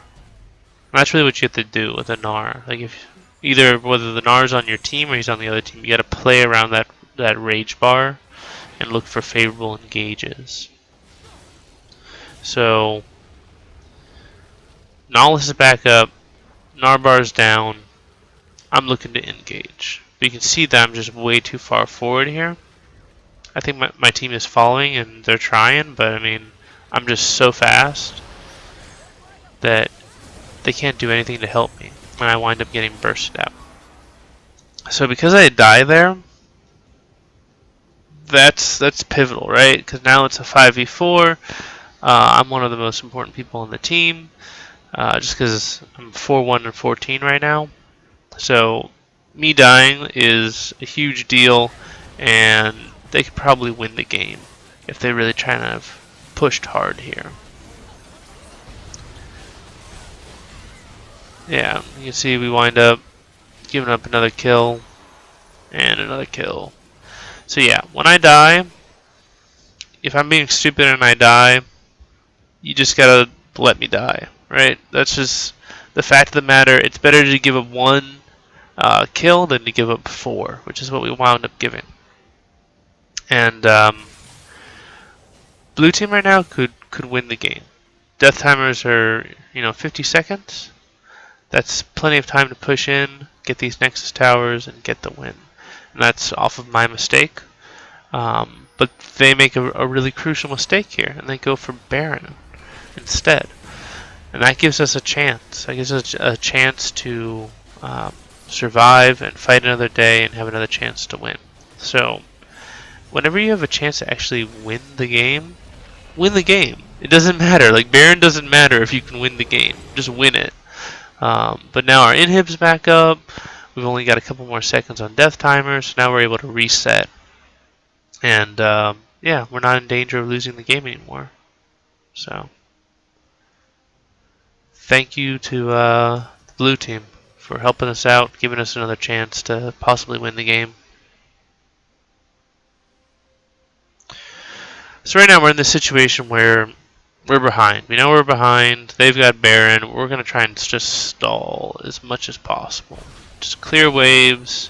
That's really what you have to do with a Gnar. Like if whether the Gnar is on your team or he's on the other team, you got to play around that rage bar and look for favorable engages. So Nautilus is back up, Gnar bar's down. I'm looking to engage. But you can see that I'm just way too far forward here. I think my team is following and they're trying, but I mean, I'm just so fast that they can't do anything to help me, and I wind up getting bursted out. So because I die there, that's pivotal, right? Because now it's a 5v4. I'm one of the most important people on the team, just because I'm 4-1 and 14 right now. So me dying is a huge deal, and they could probably win the game if they really try to have pushed hard here. Yeah, you can see we wind up giving up another kill and another kill. So yeah, when I die, if I'm being stupid and I die, you just gotta let me die, right? That's just the fact of the matter. It's better to give up one kill than to give up 4, which is what we wound up giving. And blue team right now could win the game. Death timers are 50 seconds. That's plenty of time to push in, get these Nexus towers, and get the win. And that's off of my mistake. But they make a really crucial mistake here, and they go for Baron instead. And that gives us a chance. That gives us a chance to survive and fight another day and have another chance to win. So, whenever you have a chance to actually win the game, win the game. It doesn't matter. Like, Baron doesn't matter if you can win the game. Just win it. But now our inhib's back up. We've only got a couple more seconds on death timer, so now we're able to reset. And yeah, we're not in danger of losing the game anymore. So thank you to the blue team for helping us out, giving us another chance to possibly win the game. So right now we're in this situation where we're behind. We know we're behind. They've got Baron. We're going to try and just stall as much as possible. Just clear waves,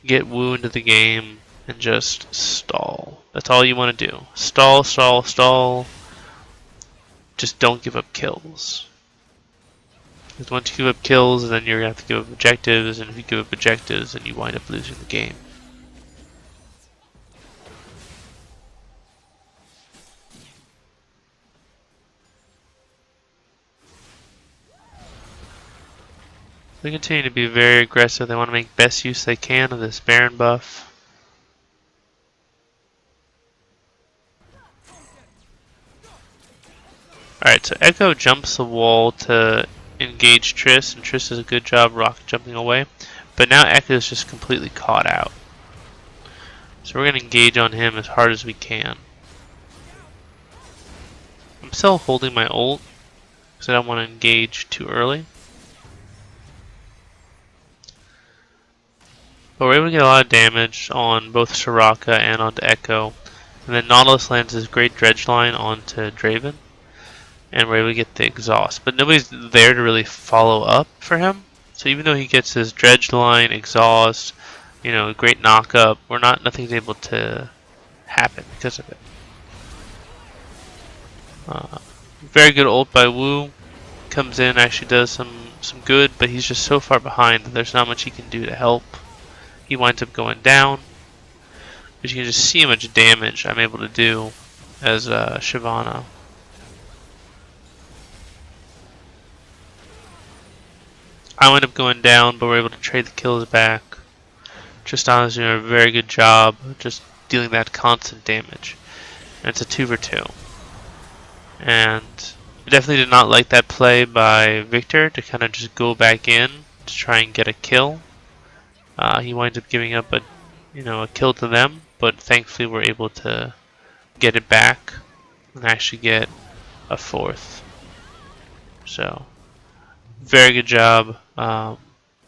get Wu into the game, and just stall. That's all you want to do. Stall, stall, stall. Just don't give up kills. Because once you give up kills, then you're going to have to give up objectives, and if you give up objectives, then you wind up losing the game. They continue to be very aggressive. They want to make best use they can of this Baron buff. Alright, so Echo jumps the wall to engage Triss, and Triss does a good job rock jumping away. But now Echo is just completely caught out. So we're going to engage on him as hard as we can. I'm still holding my ult because I don't want to engage too early. But we're able to get a lot of damage on both Soraka and onto Echo. And then Nautilus lands his great dredge line onto Draven. And we're able to get the exhaust. But nobody's there to really follow up for him. So even though he gets his dredge line, exhaust, great knock up, nothing's able to happen because of it. Very good ult by Wu. Comes in, actually does some good, but he's just so far behind that there's not much he can do to help. He winds up going down. But you can just see how much damage I'm able to do as Shyvana. I wind up going down, but we're able to trade the kills back. Tristana's doing a very good job of just dealing that constant damage. And it's a 2 for 2. And I definitely did not like that play by Victor to kind of just go back in to try and get a kill. He winds up giving up a kill to them, but thankfully we're able to get it back and actually get a fourth. So, very good job by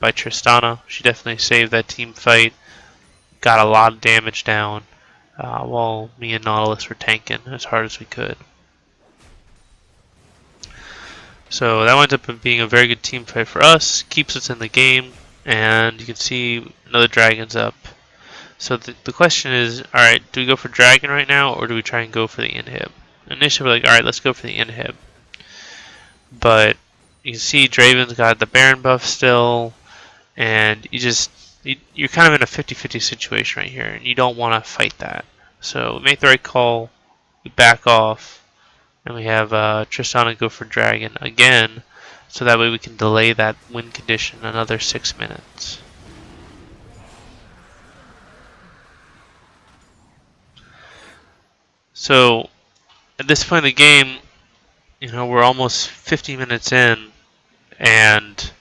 Tristana. She definitely saved that team fight, got a lot of damage down, while me and Nautilus were tanking as hard as we could. So that winds up being a very good team fight for us, keeps us in the game, and you can see another dragon's up. So the question is, alright, do we go for dragon right now, or do we try and go for the inhib? Initially we're like, alright, let's go for the inhib. But you can see Draven's got the Baron buff still, and you're kind of in a 50-50 situation right here, and you don't want to fight that. So we make the right call, we back off, and we have Tristana go for dragon again, so that way we can delay that win condition another 6 minutes. So at this point in the game, we're almost 50 minutes in, and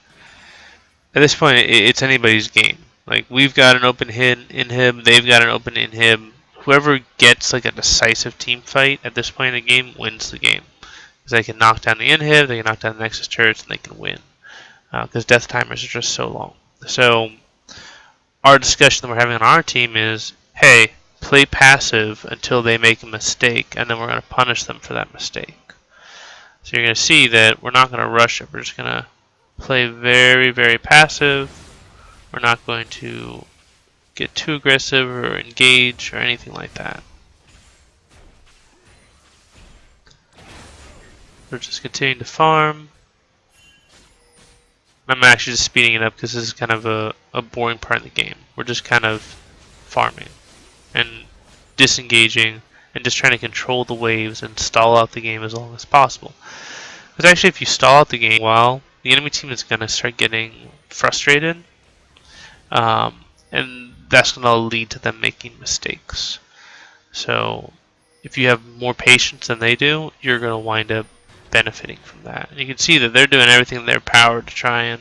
at this point it's anybody's game. Like, we've got an open inhib, they've got an open inhib. Whoever gets like a decisive team fight at this point in the game wins the game. Because they can knock down the inhib, they can knock down the Nexus turrets, and they can win. Because death timers are just so long. So our discussion that we're having on our team is, hey, play passive until they make a mistake, and then we're going to punish them for that mistake. So you're going to see that we're not going to rush it. We're just going to play very, very passive. We're not going to get too aggressive or engage or anything like that. We're just continuing to farm. I'm actually just speeding it up because this is kind of a boring part of the game. We're just kind of farming and disengaging and just trying to control the waves and stall out the game as long as possible. Because actually, if you stall out the game while the enemy team is going to start getting frustrated, and that's going to lead to them making mistakes. So if you have more patience than they do, you're going to wind up benefiting from that. And you can see that they're doing everything in their power to try and,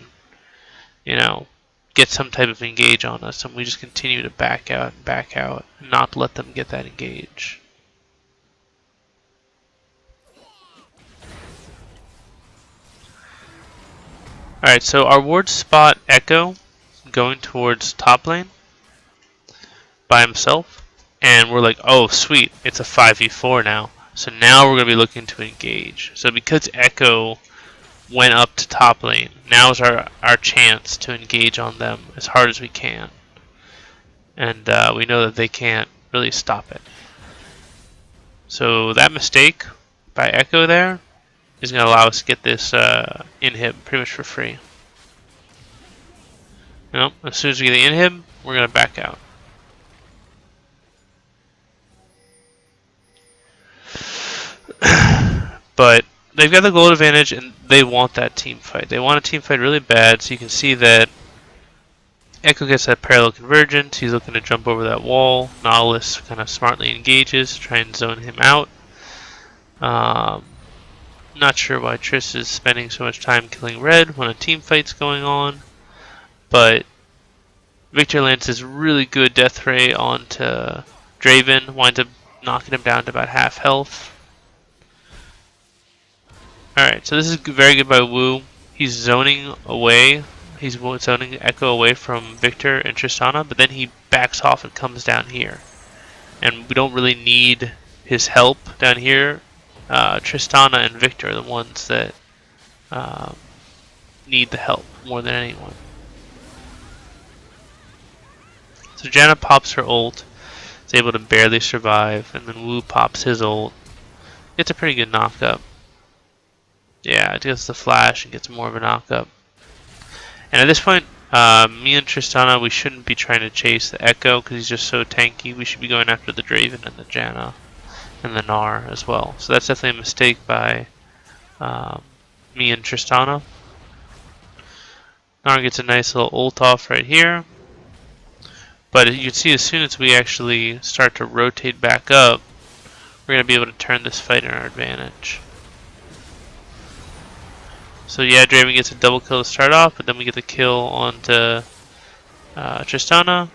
get some type of engage on us, and we just continue to back out and not let them get that engage. Alright, so our ward spot Echo going towards top lane by himself, and we're like, oh sweet, it's a 5v4 now. So now we're going to be looking to engage. So because Echo went up to top lane, now is our chance to engage on them as hard as we can. And we know that they can't really stop it. So that mistake by Echo there is going to allow us to get this inhib pretty much for free. As soon as we get the inhib, we're going to back out. But they've got the gold advantage, and they want that team fight. They want a team fight really bad, so you can see that Echo gets that parallel convergence. He's looking to jump over that wall. Nautilus kind of smartly engages to try and zone him out. Not sure why Triss is spending so much time killing red when a team fight's going on, but Victor lands this really good death ray onto Draven, winds up knocking him down to about half health. Alright, so this is very good by Wu. He's zoning away. He's zoning Echo away from Victor and Tristana, but then he backs off and comes down here. And we don't really need his help down here. Tristana and Victor are the ones that need the help more than anyone. So Janna pops her ult. Is able to barely survive, and then Wu pops his ult. Gets a pretty good knockup. Yeah, it gets the flash and gets more of a knockup. And at this point, me and Tristana, we shouldn't be trying to chase the Echo because he's just so tanky. We should be going after the Draven and the Janna and the Gnar as well. So that's definitely a mistake by me and Tristana. Gnar gets a nice little ult off right here. But you can see as soon as we actually start to rotate back up, we're going to be able to turn this fight in our advantage. So yeah, Draven gets a double kill to start off, but then we get the kill onto Tristana.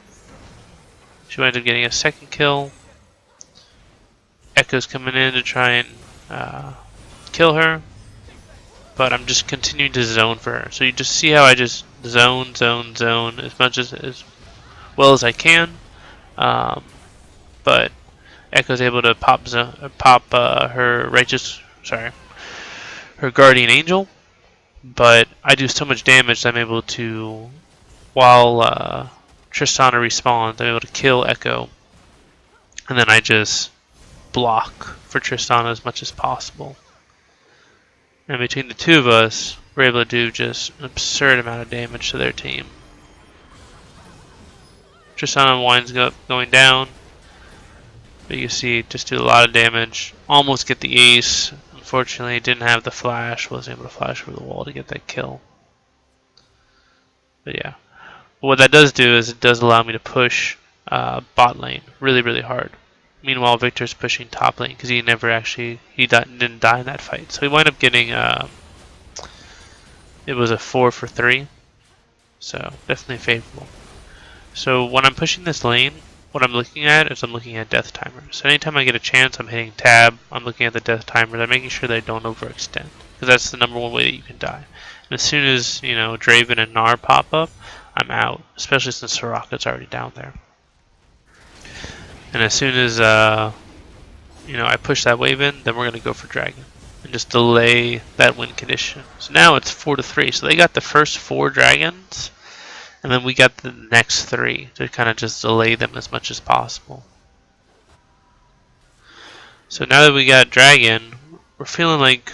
She winds up getting a second kill. Echo's coming in to try and kill her, but I'm just continuing to zone for her. So you just see how I just zone as much as well as I can. But Echo's able to pop her her guardian angel, but I do so much damage that I'm able to, while Tristana respawns, I'm able to kill Echo, and then I just block for Tristana as much as possible. And between the two of us, we're able to do just an absurd amount of damage to their team. Tristana winds up going down, but you see, just do a lot of damage. Almost get the ace. Unfortunately, didn't have the flash. Wasn't able to flash over the wall to get that kill. But yeah, but what that does do is it does allow me to push bot lane really hard. Meanwhile, Victor's pushing top lane because he didn't die in that fight. So we wind up getting it was a 4 for 3. So definitely favorable. So when I'm pushing this lane, what I'm looking at is I'm looking at death timers. So anytime I get a chance, I'm hitting tab. I'm looking at the death timers. I'm making sure that I don't overextend, because that's the number one way that you can die. And as soon as Draven and Gnar pop up, I'm out. Especially since Soraka's already down there. And as soon as I push that wave in, then we're gonna go for dragon and just delay that win condition. So now it's 4 to 3. So they got the first 4 dragons. And then we got the next 3 to kind of just delay them as much as possible. So now that we got Dragon, we're feeling like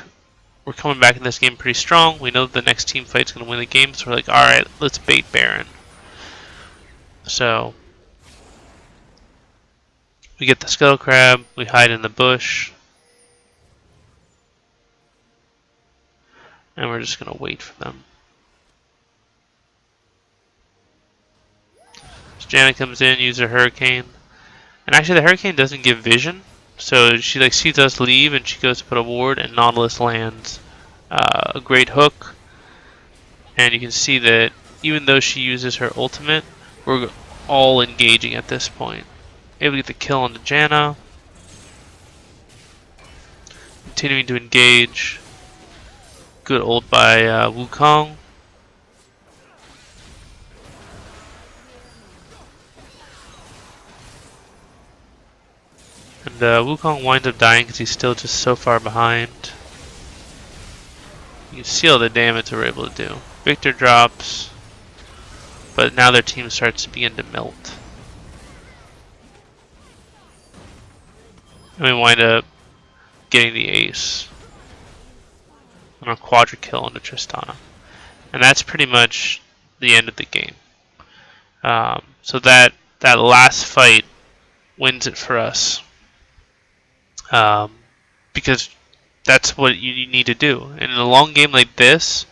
we're coming back in this game pretty strong. We know that the next team fight's going to win the game, so we're like, alright, let's bait Baron. So we get the Skull Crab, we hide in the bush, and we're just going to wait for them. Janna comes in, uses her hurricane, and actually the hurricane doesn't give vision, so she sees us leave and she goes to put a ward, and Nautilus lands a great hook, and you can see that even though she uses her ultimate, we're all engaging at this point. Able to get the kill on the Janna, continuing to engage. Good ult by Wukong. And Wukong winds up dying because he's still just so far behind. You can see all the damage we're able to do. Victor drops, but now their team starts to begin to melt. And we wind up getting the ace on a quadra kill onto Tristana. And that's pretty much the end of the game. So that last fight wins it for us. Because that's what you need to do. And in a long game like this,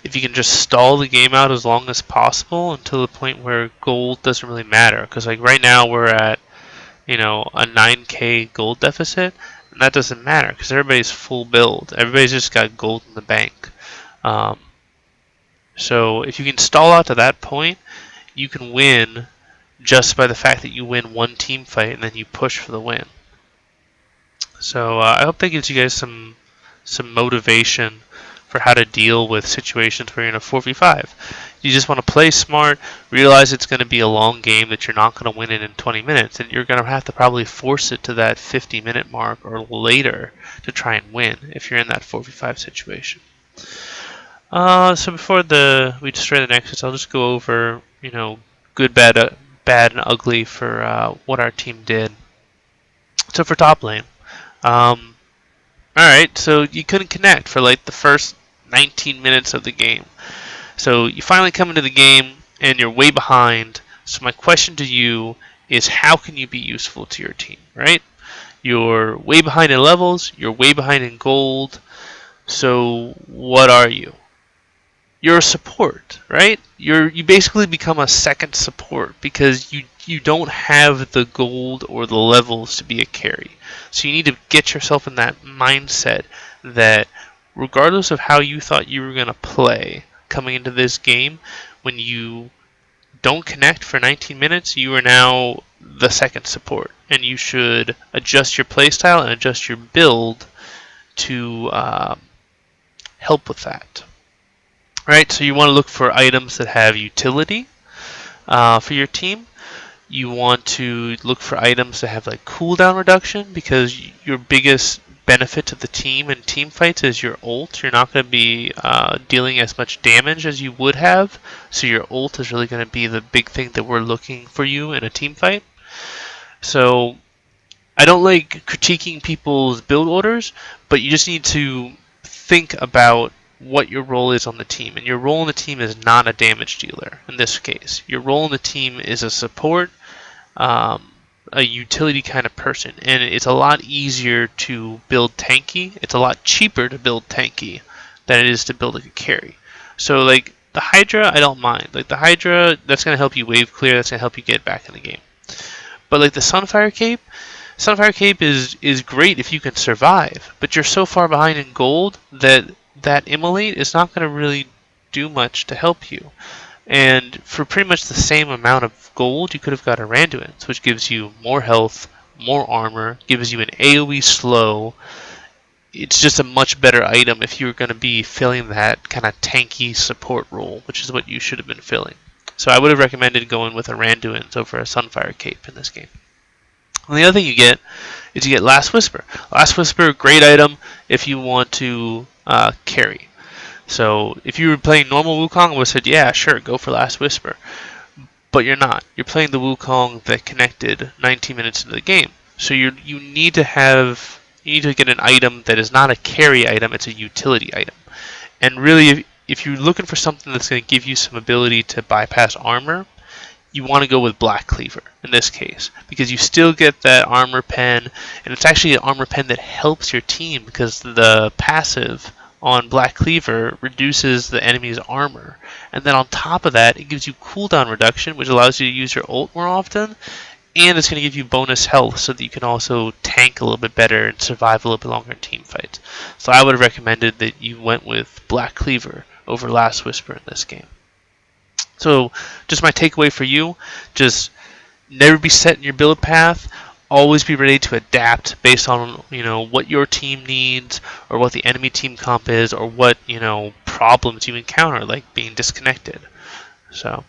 if you can just stall the game out as long as possible until the point where gold doesn't really matter. Because like right now we're at a 9k gold deficit, and that doesn't matter because everybody's full build. Everybody's just got gold in the bank. So if you can stall out to that point, you can win just by the fact that you win one team fight and then you push for the win. So I hope that gives you guys some motivation for how to deal with situations where you're in a 4v5. You just want to play smart, realize it's going to be a long game, that you're not going to win it in 20 minutes, and you're going to have to probably force it to that 50-minute mark or later to try and win if you're in that 4v5 situation. So before we destroy the Nexus, I'll just go over, good, bad, and ugly for what our team did. So for top lane, alright, so you couldn't connect for like the first 19 minutes of the game. So you finally come into the game and you're way behind. So my question to you is, how can you be useful to your team, right? You're way behind in levels, you're way behind in gold. So what are you? You're a support, right? You basically become a second support because you don't have the gold or the levels to be a carry. So you need to get yourself in that mindset that regardless of how you thought you were going to play coming into this game, when you don't connect for 19 minutes, you are now the second support, and you should adjust your playstyle and adjust your build to help with that. Right, so you want to look for items that have utility for your team. You want to look for items that have like cooldown reduction, because your biggest benefit to the team in team fights is your ult. You're not going to be dealing as much damage as you would have, so your ult is really going to be the big thing that we're looking for you in a team fight. So I don't like critiquing people's build orders, but you just need to think about what your role is on the team. And your role on the team is not a damage dealer in this case. Your role on the team is a support, a utility kind of person. And it's a lot easier to build tanky. It's a lot cheaper to build tanky than it is to build like a carry. So like the Hydra, I don't mind. Like the Hydra, that's going to help you wave clear. That's going to help you get back in the game. But like the Sunfire Cape is great if you can survive. But you're so far behind in gold that immolate is not going to really do much to help you. And for pretty much the same amount of gold, you could have got a Randuin's, which gives you more health, more armor, gives you an AoE slow. It's just a much better item if you're going to be filling that kind of tanky support role, which is what you should have been filling. So I would have recommended going with a Randuin's over a Sunfire Cape in this game. And the other thing you get is you get Last Whisper. Last Whisper, great item if you want to carry. So if you were playing normal Wukong, I would have said, yeah, sure, go for Last Whisper. But you're not. You're playing the Wukong that connected 19 minutes into the game. So you need to get an item that is not a carry item, it's a utility item. And really, if you're looking for something that's going to give you some ability to bypass armor, you want to go with Black Cleaver in this case, because you still get that armor pen, and it's actually an armor pen that helps your team, because the passive on Black Cleaver reduces the enemy's armor. And then on top of that, it gives you cooldown reduction, which allows you to use your ult more often, and it's going to give you bonus health so that you can also tank a little bit better and survive a little bit longer in team fights. So I would have recommended that you went with Black Cleaver over Last Whisper in this game. So just my takeaway for you, just never be set in your build path. Always be ready to adapt based on what your team needs, or what the enemy team comp is, or what problems you encounter, like being disconnected. So,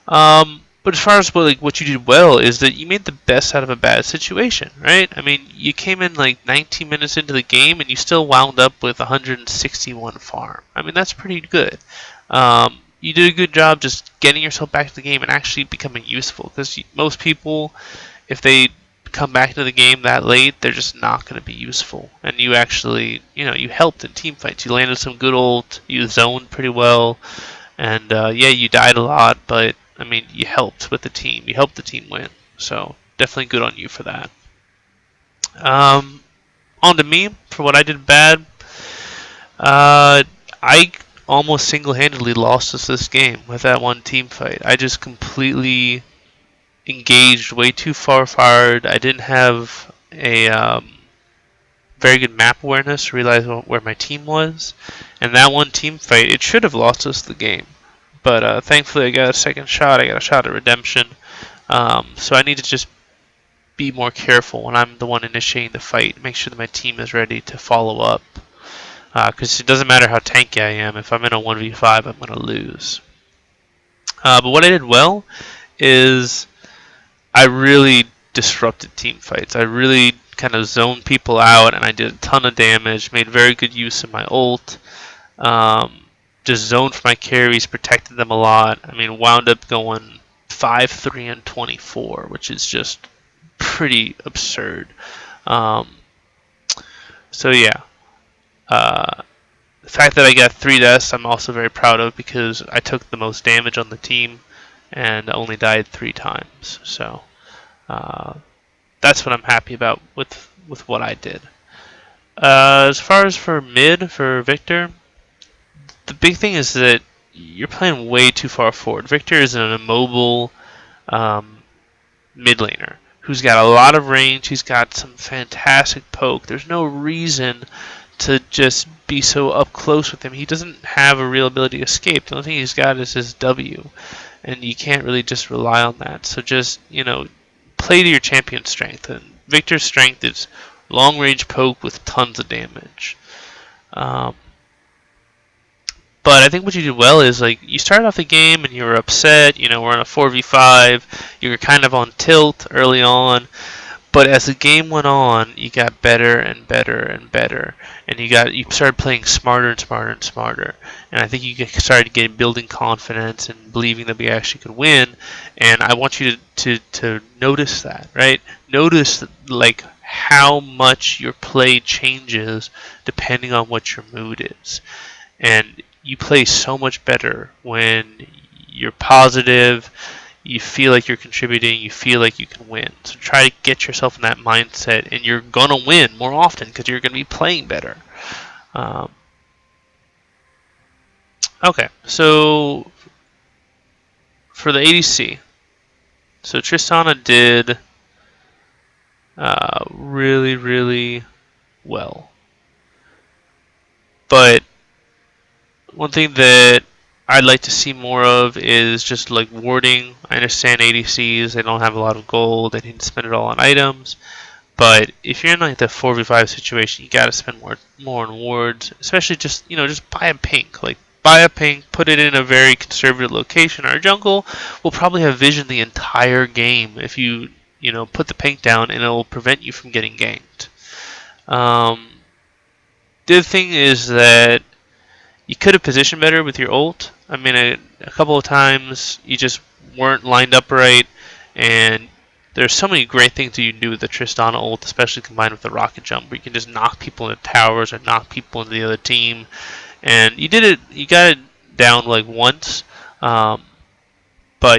but as far as what you did well is that you made the best out of a bad situation, right? I mean, you came in like 19 minutes into the game and you still wound up with 161 farm. I mean, that's pretty good. You did a good job just getting yourself back to the game and actually becoming useful, because most people, if they come back into the game that late, they're just not going to be useful. And you actually, you helped in team fights. You landed some good ult, you zoned pretty well, and yeah, you died a lot, but I mean, you helped with the team. You helped the team win. So definitely good on you for that. On to me for what I did bad. I almost single-handedly lost us this game with that one team fight. I just completely engaged way too far forward. I didn't have a very good map awareness to realize where my team was. And that one team fight, it should have lost us the game. But thankfully I got a second shot. I got a shot at redemption. So I need to just be more careful when I'm the one initiating the fight. Make sure that my team is ready to follow up. Because it doesn't matter how tanky I am. If I'm in a 1v5, I'm going to lose. But what I did well is I really disrupted team fights. I really kind of zoned people out, and I did a ton of damage, made very good use of my ult. Just zoned for my carries, protected them a lot. I mean, wound up going 5-3 and 24, which is just pretty absurd. So yeah. The fact that I got 3 deaths, I'm also very proud of, because I took the most damage on the team and only died 3 times. So that's what I'm happy about with what I did. As far as for mid, for Victor, the big thing is that you're playing way too far forward. Victor is an immobile mid laner who's got a lot of range. He's got some fantastic poke. There's no reason to just be so up close with him. He doesn't have a real ability to escape. The only thing he's got is his W, and you can't really just rely on that. So just, play to your champion's strength. And Victor's strength is long range poke with tons of damage. But I think what you did well is, like, you started off the game and you were upset. We're on a 4v5. You were kind of on tilt early on. But as the game went on, you got better and better and better, and you started playing smarter and smarter and smarter. And I think you started building confidence and believing that we actually could win. And I want you to notice that, right? Notice like how much your play changes depending on what your mood is, and you play so much better when you're positive. You feel like you're contributing, you feel like you can win. So try to get yourself in that mindset, and you're going to win more often because you're going to be playing better. Okay, so for the ADC, so Tristana did really, really well. But one thing that I'd like to see more of is just like warding. I understand ADCs, they don't have a lot of gold, they need to spend it all on items. But if you're in like the 4v5 situation, you gotta spend more on wards, especially just buy a pink. Like buy a pink, put it in a very conservative location. Our jungle will probably have vision the entire game if you put the pink down, and it will prevent you from getting ganked. The other thing is that you could have positioned better with your ult. I mean, a couple of times you just weren't lined up right, and there's so many great things that you can do with the Tristana ult, especially combined with the rocket jump, where you can just knock people into towers or knock people into the other team. And you got it down like once, but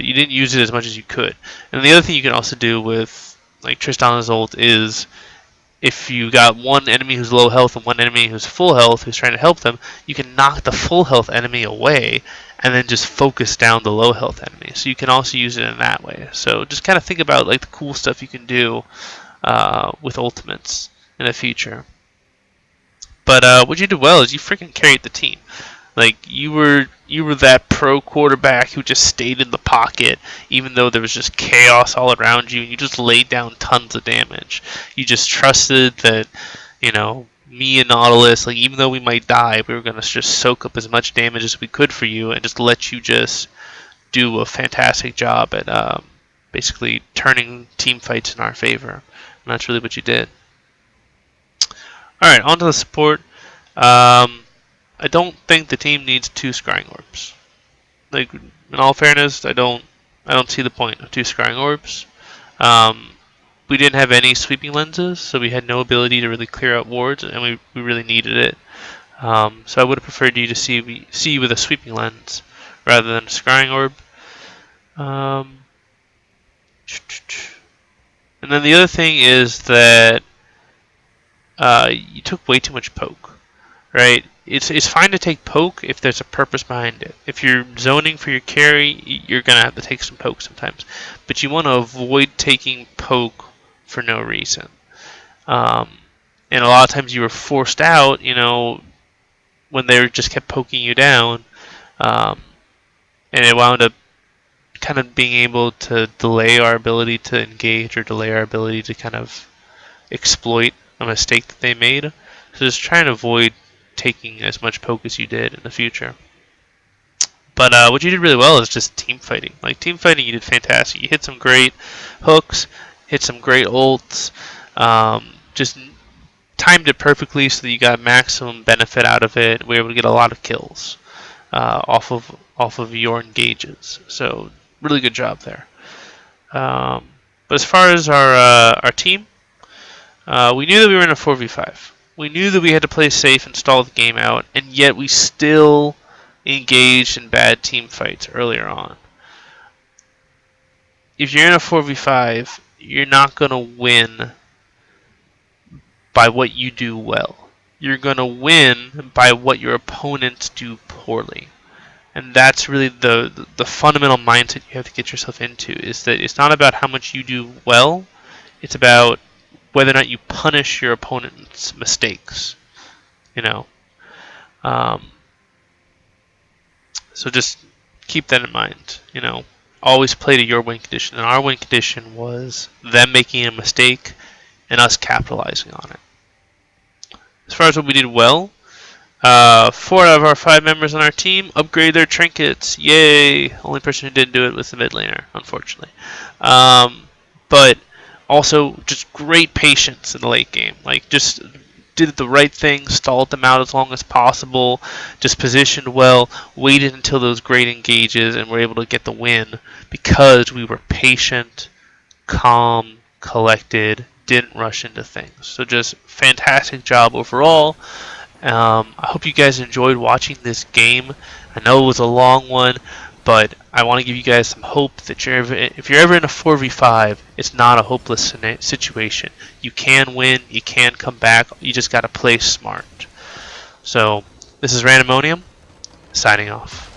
you didn't use it as much as you could. And the other thing you can also do with like Tristana's ult is, if you got one enemy who's low health and one enemy who's full health who's trying to help them, you can knock the full health enemy away and then just focus down the low health enemy. So you can also use it in that way. So just kind of think about like the cool stuff you can do with ultimates in the future. But what you did well is you freaking carried the team. Like you were that pro quarterback who just stayed in the pocket, even though there was just chaos all around you, and you just laid down tons of damage. You just trusted that, me and Nautilus, like even though we might die, we were gonna just soak up as much damage as we could for you, and just let you just do a fantastic job at basically turning team fights in our favor. And that's really what you did. All right, on to the support. I don't think the team needs 2 scrying orbs. Like, in all fairness, I don't see the point of 2 scrying orbs. We didn't have any sweeping lenses, so we had no ability to really clear out wards, and we really needed it. So I would have preferred you to see with a sweeping lens rather than a scrying orb. And then the other thing is that you took way too much poke, right? It's fine to take poke if there's a purpose behind it. If you're zoning for your carry, you're going to have to take some poke sometimes. But you want to avoid taking poke for no reason. And a lot of times you were forced out, when they just kept poking you down. And it wound up kind of being able to delay our ability to engage, or delay our ability to kind of exploit a mistake that they made. So just try and avoid taking as much poke as you did in the future. But what you did really well is just team fighting. Like team fighting, you did fantastic. You hit some great hooks, hit some great ults, just timed it perfectly so that you got maximum benefit out of it. We were able to get a lot of kills off of your engages. So really good job there. But as far as our team, we knew that we were in a 4v5. We knew that we had to play safe and stall the game out, and yet we still engaged in bad team fights earlier on. If you're in a 4v5, you're not going to win by what you do well. You're going to win by what your opponents do poorly. And that's really the fundamental mindset you have to get yourself into, is that it's not about how much you do well, it's about whether or not you punish your opponent's mistakes. you know. Um, so just keep that in mind, you know. Always play to your win condition, and our win condition was them making a mistake and us capitalizing on it. As far as what we did well, 4 out of our 5 members on our team upgrade their trinkets. Yay! Only person who didn't do it was the mid laner, unfortunately. But also just great patience in the late game. Like just did the right thing, stalled them out as long as possible, just positioned well, waited until those great engages, and were able to get the win because we were patient, calm, collected, didn't rush into things. So just fantastic job overall. I hope you guys enjoyed watching this game. I know it was a long one, but I want to give you guys some hope that if you're ever in a 4v5, it's not a hopeless situation. You can win, you can come back, you just got to play smart. So, this is Randomonium, signing off.